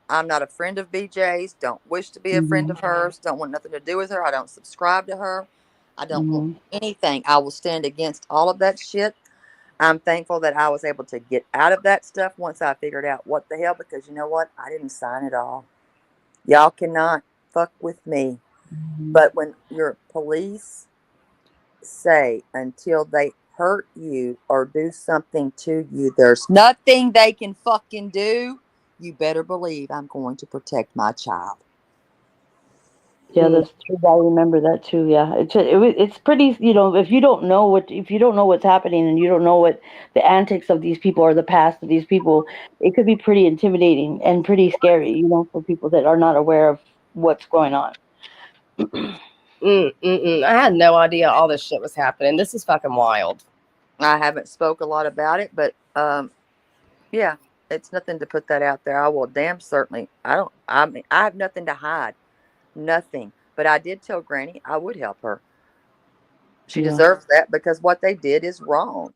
I'm not a friend of BJ's. Don't wish to be a friend Mhm. of hers. Don't want nothing to do with her. I don't subscribe to her. I don't want Mhm. anything. I will stand against all of that shit. I'm thankful that I was able to get out of that stuff once I figured out what the hell, because you know what? I didn't sign it all. Y'all cannot fuck with me. But when your police say until they hurt you or do something to you, there's nothing they can fucking do, you better believe I'm going to protect my child. Yeah, Mm, that's true. I remember that too. Yeah, it's pretty. If you don't know what's happening and you don't know what the antics of these people or the past of these people, it could be pretty intimidating and pretty scary. For people that are not aware of what's going on. I had no idea all this shit was happening. This is fucking wild. I haven't spoke a lot about it, but yeah, it's nothing to put that out there. I will damn certainly. I mean, I have nothing to hide, nothing. But I did tell Granny I would help her. She Yeah. deserves that because what they did is wrong.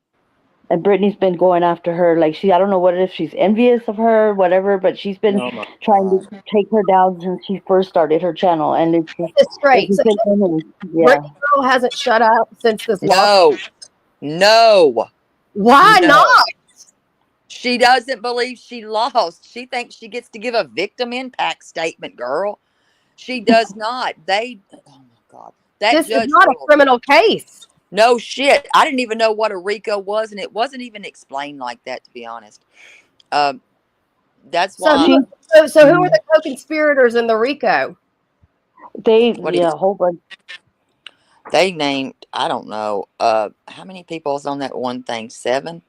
And Brittany's been going after her. Like I don't know what if she's envious of her, whatever, but she's been Oh my trying god. to take her down since she first started her channel, and Get this it's straight. just So been endless. Yeah. Brittany Girl hasn't shut up since this lawsuit. No, no, Why not? no. She doesn't believe she lost. She thinks she gets to give a victim impact statement, girl. She does not. Oh my God. That This is judge not a ruled. criminal case. No shit. I didn't even know what a RICO was, and it wasn't even explained like that, to be honest. Um, that's So why. who? She, So who are the co-conspirators in the RICO? What do you? a whole bunch. They named. I don't know. How many people's on that one thing? 7.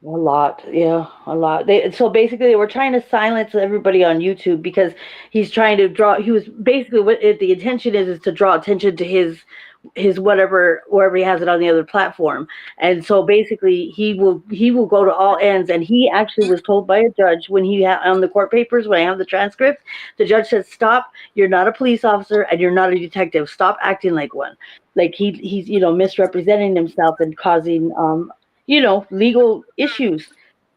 A lot, yeah, a lot. So basically, they were trying to silence everybody on YouTube because he's trying to draw. He was basically the intention is to draw attention to his whatever wherever he has it on the other platform. And so basically, he will go to all ends. And he actually was told by a judge when he had on the court papers when I have the transcript. The judge said, "Stop! You're not a police officer and you're not a detective. Stop acting like one." Like he's misrepresenting himself and causing legal issues,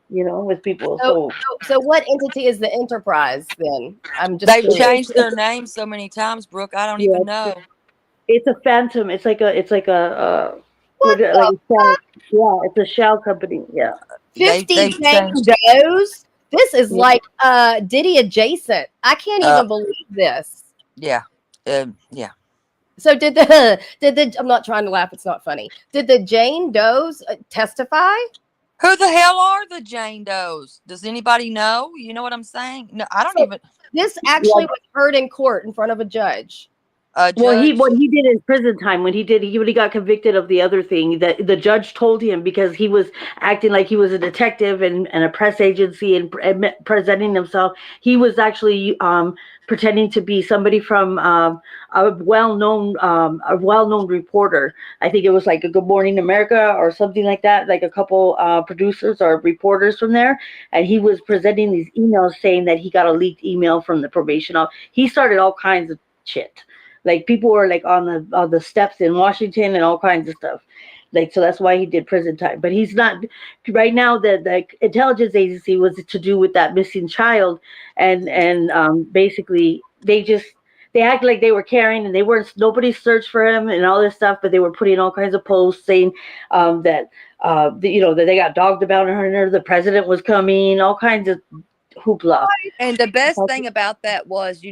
with people. So, So so what entity is the enterprise then? I'm just They've curious. changed their name so many times, Brooke. I don't yeah, even know. it's a phantom. It's like a What like the a shell. Yeah, it's a shell company. Yeah, 50 They've Jane changed. Does? This is yeah. like Diddy adjacent. I can't Uh, even believe this. yeah, yeah. So did the I'm not trying to laugh, it's not funny. Did the Jane Does testify? Who the hell are the Jane Does? Does anybody know? You know what I'm saying? No, I don't So even. this Yeah. actually was heard in court in front of a judge. A Well, judge. what he did in prison time when he got convicted of the other thing, that the judge told him because he was acting like he was a detective and a press agency and presenting himself. He was actually pretending to be somebody from a well known reporter. I think it was like a Good Morning America or something like that, like a couple producers or reporters from there, and he was presenting these emails saying that he got a leaked email from the probation office. He started all kinds of shit. Like people were like on the steps in Washington and all kinds of stuff. Like so that's why he did prison time. But he's not right now. The intelligence agency was to do with that missing child, and basically they act like they were caring and they weren't. Nobody searched for him and all this stuff, but they were putting all kinds of posts saying that they got dogged about her. The president was coming, all kinds of hoopla. And the best thing about that was,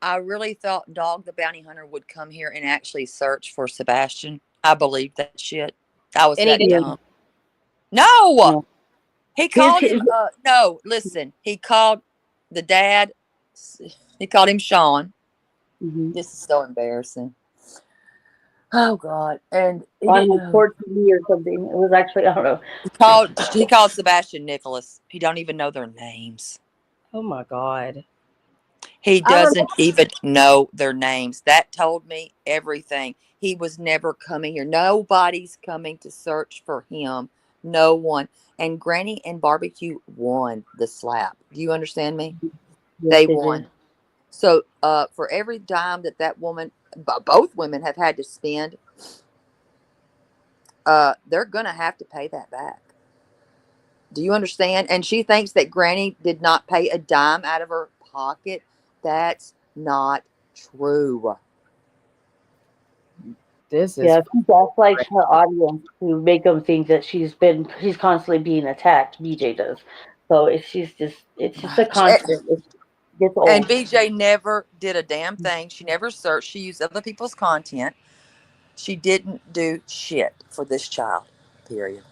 I really thought Dog the Bounty Hunter would come here and actually search for Sebastian. I believed that shit. I was And he that did. Yeah, dumb. No, no. he His, called him. No, listen. He called the dad. He called him Sean. mhm. This is so embarrassing. Oh God! And he On like didn't. 14 or something. It was actually I don't know. He called Sebastian Nicholas. He don't even know their names. Oh my God. He I remember. doesn't even know their names. That told me everything. He was never coming here. Nobody's coming to search for him. No one. And Granny and Barbecue won the slap. Do you understand me? Yes, They they won. did. So for every dime that woman, both women have had to spend, they're going to have to pay that back. Do you understand? And she thinks that Granny did not pay a dime out of her pocket. That's not true. This is Yeah, she gaslights her audience to make them think that she's constantly being attacked. BJ does. So it's just a constant. It gets And old. BJ never did a damn thing. She never searched. She used other people's content. She didn't do shit for this child. Period.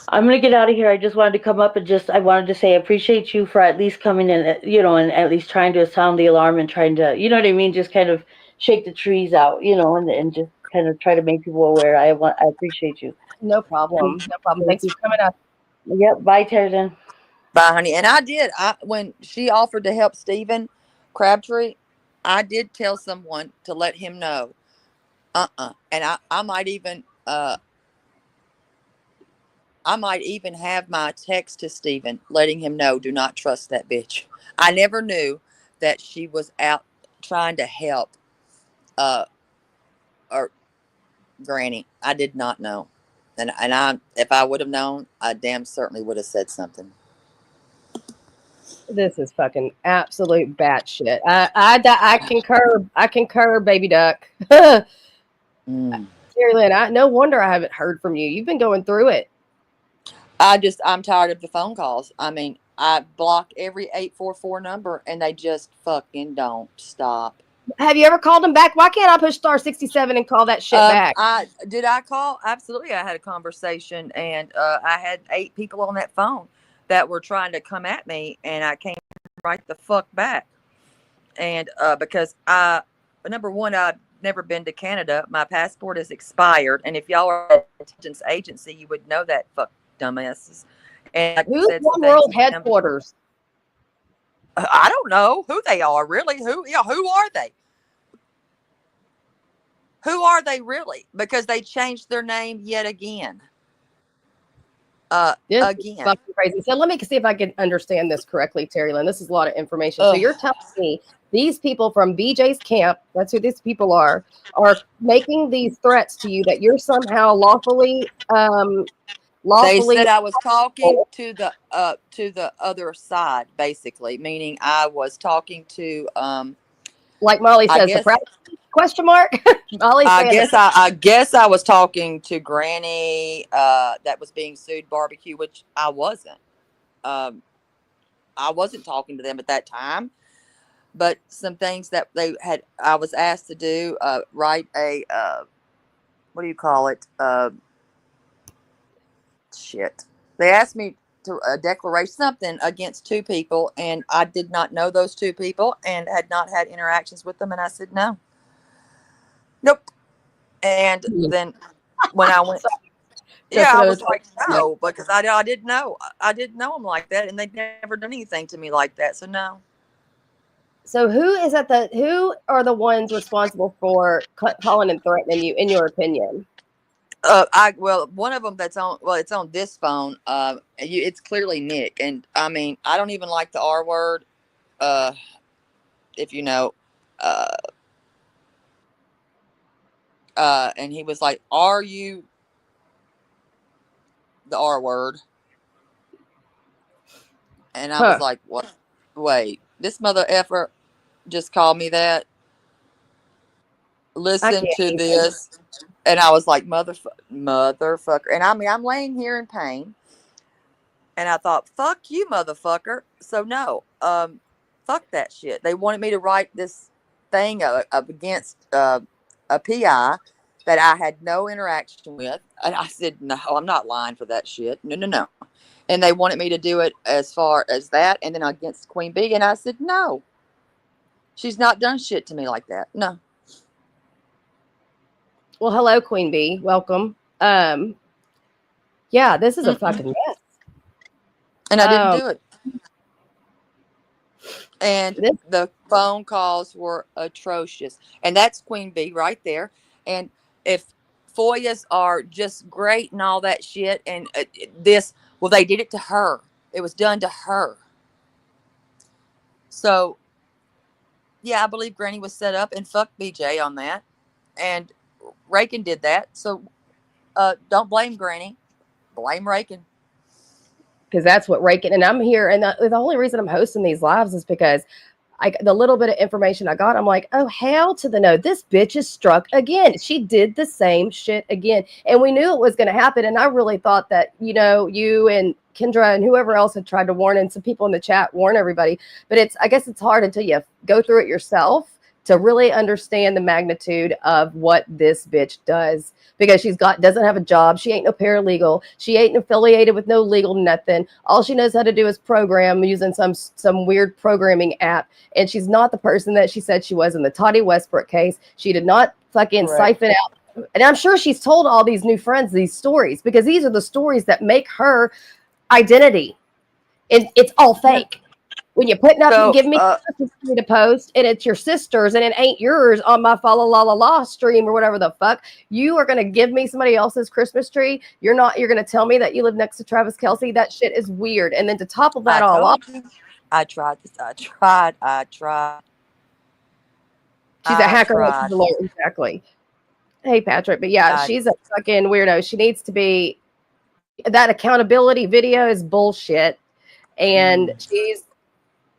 I'm gonna get out of here. I just wanted to come up and I wanted to say I appreciate you for at least coming in, and at least trying to sound the alarm and trying to, you know what I mean, just kind of shake the trees out, and just kind of try to make people aware. I appreciate you. No problem. No problem. Thank Thanks you. for coming up. Yep. Bye, Tarzan. Bye, honey. And I did. When she offered to help Stephen Crabtree, I did tell someone to let him know. And I might even have my text to Stephen letting him know, do not trust that bitch. I never knew that she was out trying to help or Granny. I did not know. And if I would have known, I damn certainly would have said something. This is fucking absolute batshit. I concur. I concur, baby duck. Mm. Lynn, no wonder I haven't heard from you. You've been going through it. I'm tired of the phone calls. I mean, I block every 844 number and they just fucking don't stop. Have you ever called them back? Why can't I push *67 and call that shit back? I call? Absolutely. I had a conversation and I had 8 people on that phone that were trying to come at me and I came right the fuck back. And because number one, I've never been to Canada. My passport is expired. And if y'all are an intelligence agency, you would know that, fuck dumbasses. And like Who's said some One things World to them. headquarters? I don't know who they are really. Who are they? Who are they really? Because they changed their name yet again. This Again. is fucking crazy. So let me see if I can understand this correctly, Terry Lynn. This is a lot of information. So you're telling me these people from BJ's camp, that's who these people are making these threats to you that you're somehow lawfully They said I was talking to the other side, basically, meaning I was talking to like Molly says, the press question mark. Molly I guess I was talking to Granny that was being sued Barbecue, which I wasn't. I wasn't talking to them at that time. But some things that I was asked to do, write a what do you call it? Shit. They asked me to declare something against 2 people, and I did not know those 2 people and had not had interactions with them, and I said no, nope. And then when I went, I was like no, because I didn't know them like that, and they'd never done anything to me like that, so no. So who are the ones responsible for calling and threatening you, in your opinion? One of them it's on this phone. It's clearly Nick, and I mean, I don't even like the R word. If you know, and he was like, "Are you the R word?" And I was like, "What? Wait, this mother effer just called me that. Listen to this." And I was like, motherfucker. And I mean, I'm laying here in pain. And I thought, fuck you, motherfucker. So no, fuck that shit. They wanted me to write this thing against a PI that I had no interaction with. And I said, no, I'm not lying for that shit. No. And they wanted me to do it as far as that, and then against Queen Bee. And I said, no, she's not done shit to me like that. No. Well, hello, Queen Bee. Welcome. Yeah, this is a fucking mess. And I didn't do it. And This, the phone calls were atrocious. And that's Queen Bee right there. And if FOIAs are just great and all that shit, and well, they did it to her. It was done to her. So, yeah, I believe Granny was set up, and fuck BJ on that. And Rakin did that. So, don't blame Granny. Blame Rakin. because that's what Rakin, and I'm here, and the only reason I'm hosting these lives is because the little bit of information I got, I'm like, oh, hell to the no. This bitch is struck again. She did the same shit again. And we knew it was going to happen. And I really thought that, you and Kendra and whoever else had tried to warn, and some people in the chat warn everybody. But I guess it's hard until you go through it yourself to really understand the magnitude of what this bitch does, because doesn't have a job. She ain't no paralegal. She ain't affiliated with no legal nothing. All she knows how to do is program using some weird programming app. And she's not the person that she said she was in the Toddy Westbrook case. She did not fucking Correct. siphon out. And I'm sure she's told all these new friends these stories, because these are the stories that make her identity. And it's all fake. When you put nothing, So, give me to post, and it's your sister's, and it ain't yours on my follow la la la stream or whatever the fuck. You are gonna give me somebody else's Christmas tree. You're gonna tell me that you live next to Travis Kelce. That shit is weird. And then to topple that I all off, told you. I tried this. I tried. she's a I hacker. tried. She's a lawyer, exactly. Hey Patrick, but yeah, she's a fucking weirdo. She needs to be. That accountability video is bullshit, and she's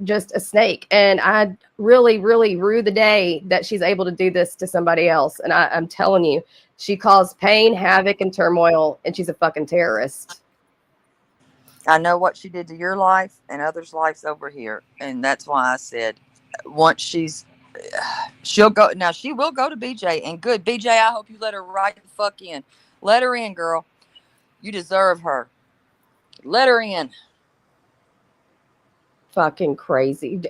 just a snake. And I really, really rue the day that she's able to do this to somebody else. And I'm telling you, she caused pain, havoc, and turmoil, and she's a fucking terrorist. I know what she did to your life and others' lives over here, and that's why I said once she'll go. Now she will go to BJ, and good BJ. I hope you let her right the fuck in. Let her in, girl. You deserve her. Let her in. Fucking crazy.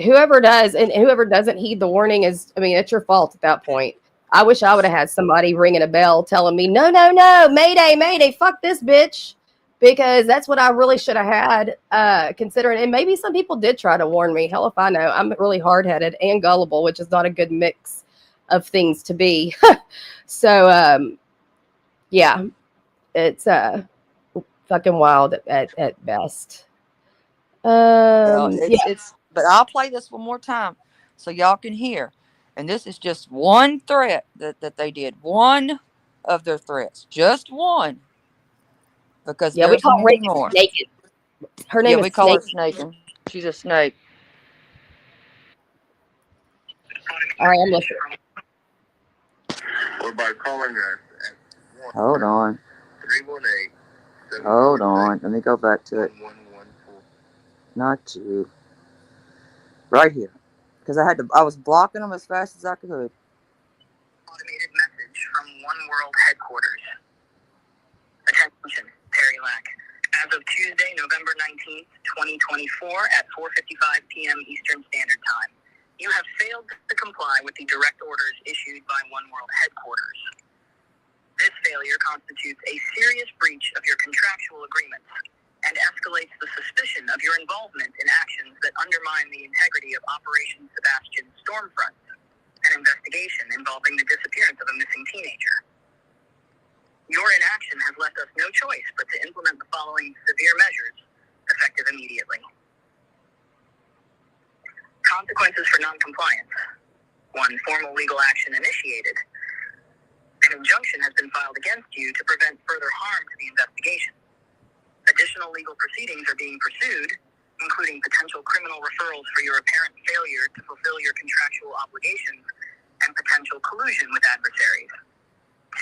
Whoever does and whoever doesn't heed the warning it's your fault at that point. I wish I would have had somebody ringing a bell telling me, no, no, no, mayday, mayday, fuck this bitch. Because that's what I really should have had, considering. And maybe some people did try to warn me. Hell if I know. I'm really hard-headed and gullible, which is not a good mix of things to be. So, yeah, it's fucking wild at best. Well, Yeah. it's. But I'll play this one more time so y'all can hear. And this is just one threat that they did. One of their threats. Just one. Because Yeah, we there's call many Reagan more. Snake. Her Yeah, name we is call her Snake. Snaking. She's a snake. All right, I'm listening. Or by calling us at Hold on. 318. Hold on. Let me go back to it. Not you. Right here. Because I was blocking them as fast as I could. Automated message from One World headquarters. Attention, Terry Lack. As of Tuesday, November 19th, 2024 at 4:55 p.m. Eastern Standard Time, you have failed to comply with the direct orders issued by One World headquarters. This failure constitutes a serious breach of your contractual agreements and escalates the suspicion of your involvement in actions that undermine the integrity of Operation Sebastian Stormfront, an investigation involving the disappearance of a missing teenager. Your inaction has left us no choice but to implement the following severe measures, effective immediately. Consequences for noncompliance. 1. Formal legal action initiated. An injunction has been filed against you to prevent further harm to the investigation. Additional legal proceedings are being pursued, including potential criminal referrals for your apparent failure to fulfill your contractual obligations and potential collusion with adversaries.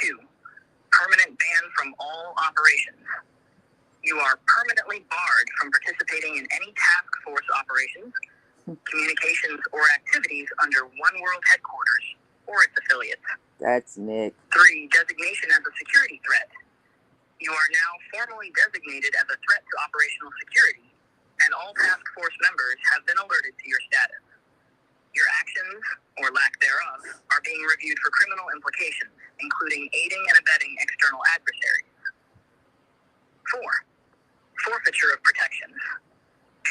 2. Permanent ban from all operations. You are permanently barred from participating in any task force operations, communications, or activities under One World headquarters or its affiliates. That's Nick. 3. Designation as a security threat. You are now formally designated as a threat to operational security, and all task force members have been alerted to your status. Your actions, or lack thereof, are being reviewed for criminal implications, including aiding and abetting external adversaries. 4. Forfeiture of protections.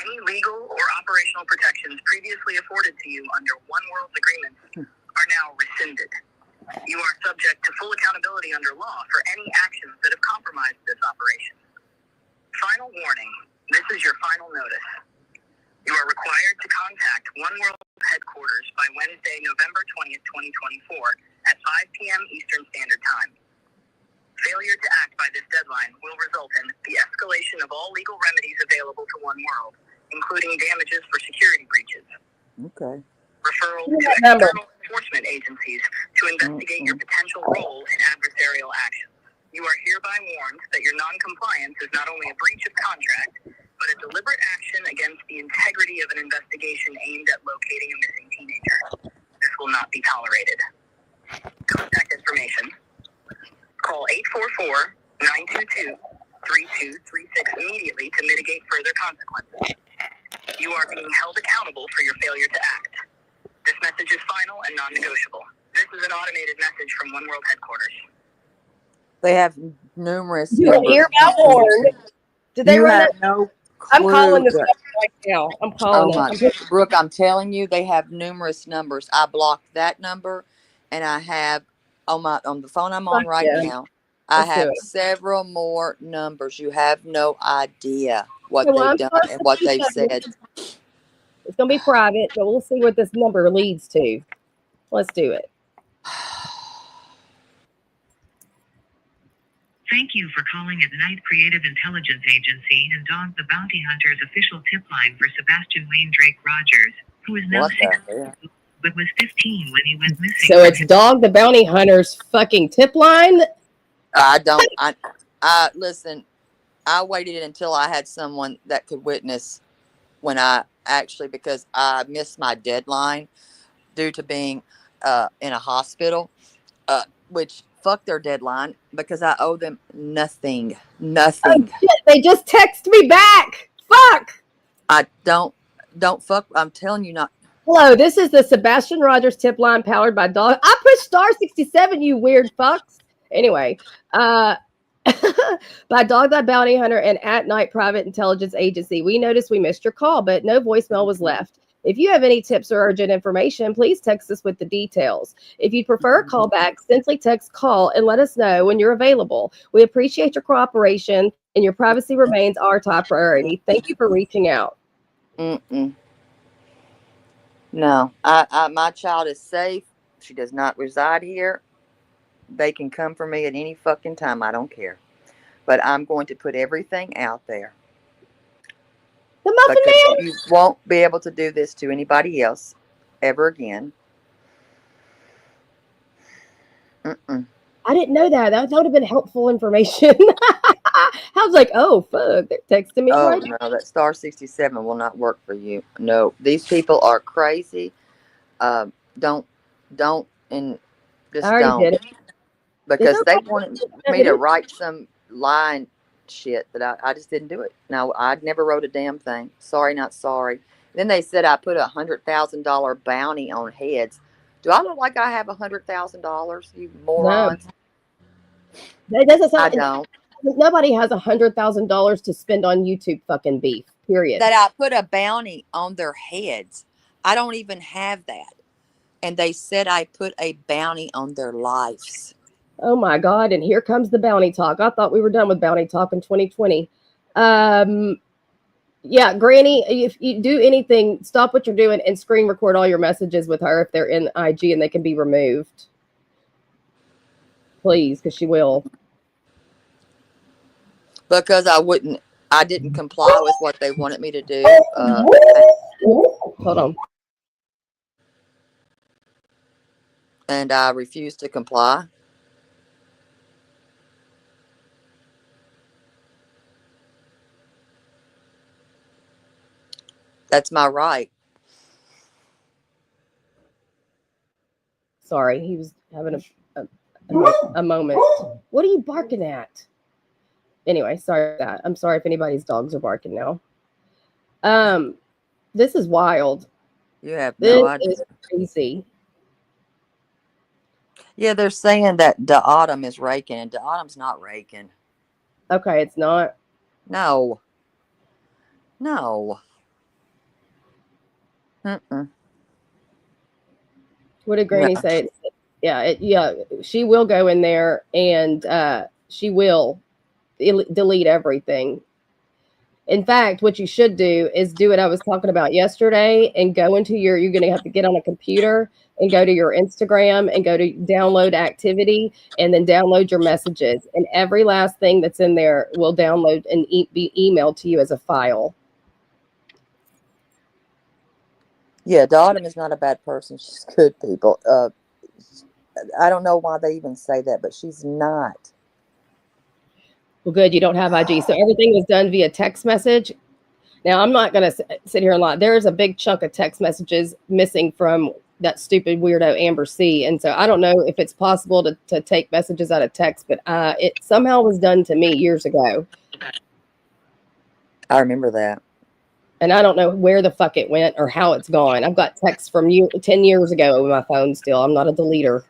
Any legal or operational protections previously afforded to you under One World's agreements are now rescinded. You are subject to full accountability under law for any actions that have compromised this operation. Final warning, this is your final notice. You are required to contact One World headquarters by Wednesday, November 20th, 2024 at 5 p.m. Eastern Standard Time. Failure to act by this deadline will result in the escalation of all legal remedies available to One World, including damages for security breaches. Okay. Referral to external enforcement agencies to investigate your potential role in adversarial actions. You are hereby warned that your noncompliance is not only a breach of contract, but a deliberate action against the integrity of an investigation aimed at locating a missing teenager. This will not be tolerated. Contact information. Call 844-922-3236 immediately to mitigate further consequences. You are being held accountable for your failure to act. This message is final and non-negotiable. This is an automated message from One World headquarters. They have numerous You numbers. hear about Horn? Did they You run have that? no I'm calling clue. this number right now. I'm calling Oh my, it. Brooke, I'm telling you, they have numerous numbers. I blocked that number, and I have on the phone I'm on right Yeah. now. I Let's do have it. several more numbers. You have no idea what Well, they've I'm done supposed and to what do they've something. said. It's going to be private, but we'll see what this number leads to. Let's do it. Thank you for calling at Night Creative Intelligence Agency and Dog the Bounty Hunter's official tip line for Sebastian Wayne Drake Rogers, who is now What the 6 hell? but was 15 when he went missing. So it's Dog the Bounty Hunter's fucking tip line? I listen, I waited until I had someone that could witness when I actually, because I missed my deadline due to being in a hospital, which fuck their deadline because I owe them nothing. Oh, shit. They just text me back. Fuck. I don't fuck. I'm telling you not. Hello, this is the Sebastian Rogers tip line powered by Dog. I pushed star 67, you weird fucks. Anyway, by Dog the Bounty Hunter and at Night Private Intelligence Agency. We noticed we missed your call, but no voicemail was left. If you have any tips or urgent information, please text us with the details. If you prefer a callback, simply text call and let us know when you're available. We appreciate your cooperation and your privacy remains our top priority. Thank you for reaching out. No, my child is safe. She does not reside here. They can come for me at any fucking time. I don't care. But I'm going to put everything out there. The Muffin Man? You won't be able to do this to anybody else ever again. I didn't know that. That would have been helpful information. I was like, oh, fuck. They're texting me right now. No, that star 67 will not work for you. No, these people are crazy. Don't, and just I already don't. did it. Because they wanted me to write some line shit that I just didn't do it. No, I never wrote a damn thing. Sorry, not sorry. Then they said I put $100,000 bounty on heads. Do I look like I have $100,000? You morons. No. That doesn't sound, I don't. Nobody has $100,000 to spend on YouTube fucking beef. Period. That I put a bounty on their heads. I don't even have that. And they said I put a bounty on their lives. Oh my God. And here comes the bounty talk. I thought we were done with bounty talk in 2020. Yeah, Granny, if you do anything, stop what you're doing and screen record all your messages with her if they're in IG and they can be removed. Please, because she will. Because I didn't comply with what they wanted me to do. Hold on. And I refused to comply. That's my right. Sorry, he was having a moment. What are you barking at? Anyway, sorry for that. I'm sorry if anybody's dogs are barking now. This is wild. You have no idea. This is crazy. Yeah, they're saying that the autumn is Rakin, and the autumn's not Rakin. Okay, it's not. No. Mm-mm. What did No. Granny say? Yeah, she will go in there and she will delete everything. In fact, what you should do is do what I was talking about yesterday and go into you're going to have to get on a computer and go to your Instagram and go to download activity and then download your messages. And every last thing that's in there will download and be emailed to you as a file. Yeah, Autumn is not a bad person. She's good people. I don't know why they even say that, but she's not. Well, good. You don't have IG. So everything was done via text message. Now, I'm not going to sit here and lie. There is a big chunk of text messages missing from that stupid weirdo Amber C. And so I don't know if it's possible to take messages out of text, but it somehow was done to me years ago. I remember that. And I don't know where the fuck it went or how it's gone. I've got texts from 10 years ago on my phone still. I'm not a deleter.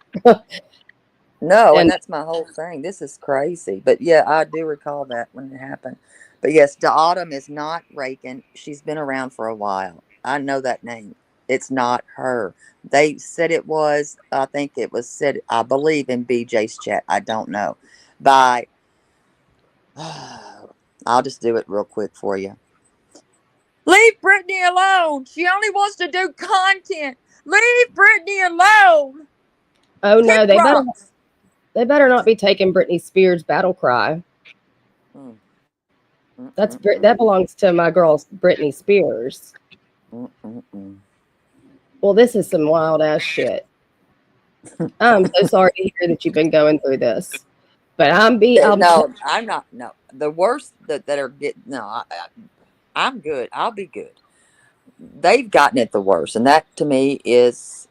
No, and And that's my whole thing. This is crazy. But yeah, I do recall that when it happened. But yes, Autumn is not Rakin. She's been around for a while. I know that name. It's not her. They said it was, I think it was said, I believe in BJ's chat. I don't know. By, I'll just do it real quick for you. Leave Brittany alone. She only wants to do content. Leave Brittany alone. oh no, Kick rocks. they better not be taking Britney Spears' battle cry. That belongs to my girl Britney Spears. Well, this is some wild ass shit. I'm so sorry to hear that you've been going through this, but No, I'm not. No, the worst that are getting. No, I'm good. I'll be good. They've gotten it the worst, and that to me is,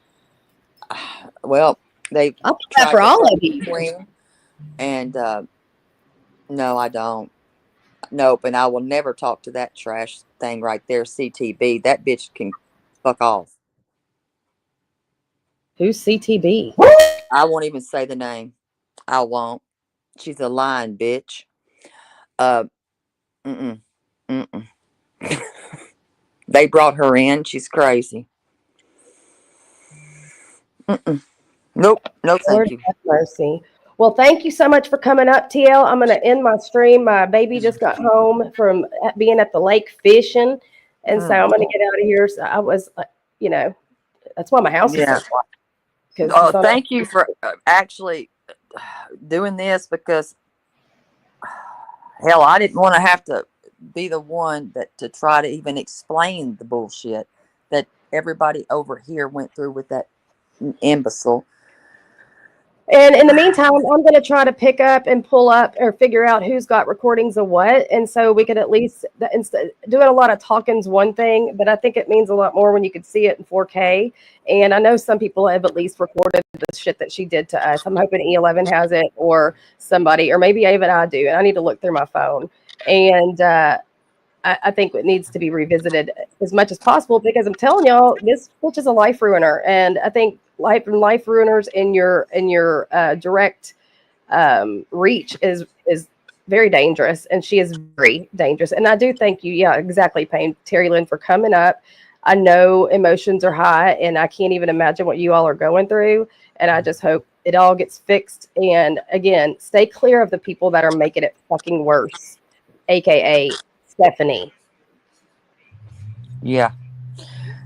well, they've I'll put tried that for to all play of you. queen, and no, I don't. Nope, and I will never talk to that trash thing right there, CTB. That bitch can fuck off. Who's CTB? I won't even say the name. I won't. She's a lying bitch. Mm-mm. Mm-mm. They brought her in. She's crazy. Mm-mm. Nope. No, Lord thank you. have mercy. Well, thank you so much for coming up, TL. I'm going to end my stream. My baby just got home from being at the lake fishing, and so I'm going to get out of here. So I was, that's why my house is so Yeah. quiet. Oh, thank you for actually doing this because, hell, I didn't want to have to be the one that to try to even explain the bullshit that everybody over here went through with that imbecile. And in the meantime, I'm going to try to pick up and pull up or figure out who's got recordings of what. And so we could at least, instead doing a lot of talking's one thing, but I think it means a lot more when you could see it in 4K. And I know some people have at least recorded the shit that she did to us. I'm hoping E11 has it or somebody, or maybe even I do. And I need to look through my phone. And I think it needs to be revisited as much as possible because I'm telling y'all, this bitch is a life ruiner. And I think life ruiners in your direct reach is very dangerous, and she is very dangerous. And I do thank you, yeah, exactly, Payne, Terry Lynn, for coming up. I know emotions are high, and I can't even imagine what you all are going through. And I just hope it all gets fixed. And again, stay clear of the people that are making it fucking worse, aka Stephanie. Yeah.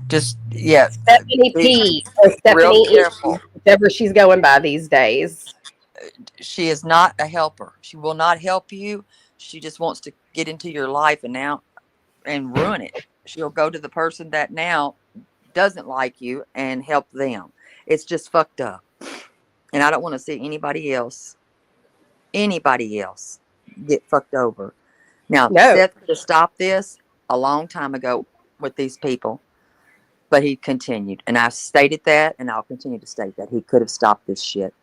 Just, yeah. Stephanie P or Real Stephanie E, careful. whatever she's going by these days. She is not a helper. She will not help you. She just wants to get into your life and ruin it. She'll go to the person that now doesn't like you and help them. It's just fucked up. And I don't want to see anybody else get fucked over. Now, No. Seth could have stopped this a long time ago with these people, but he continued. And I've stated that, and I'll continue to state that. He could have stopped this shit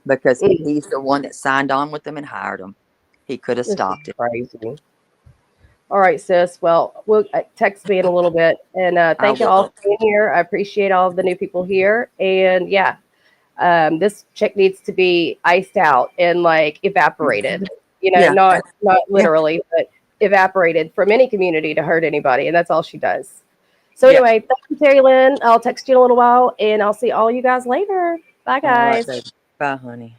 because he's the one that signed on with them and hired them. He could have stopped it. Crazy. All right, sis. Well, we'll text me in a little bit. And thank you all for being here. I appreciate all of the new people here. And yeah, this chick needs to be iced out and like evaporated. You know, not literally, but evaporated from any community to hurt anybody. And that's all she does. So Yeah. anyway, thank you, Terry Lynn. I'll text you in a little while, and I'll see all you guys later. Bye, All right, guys. baby. Bye, honey.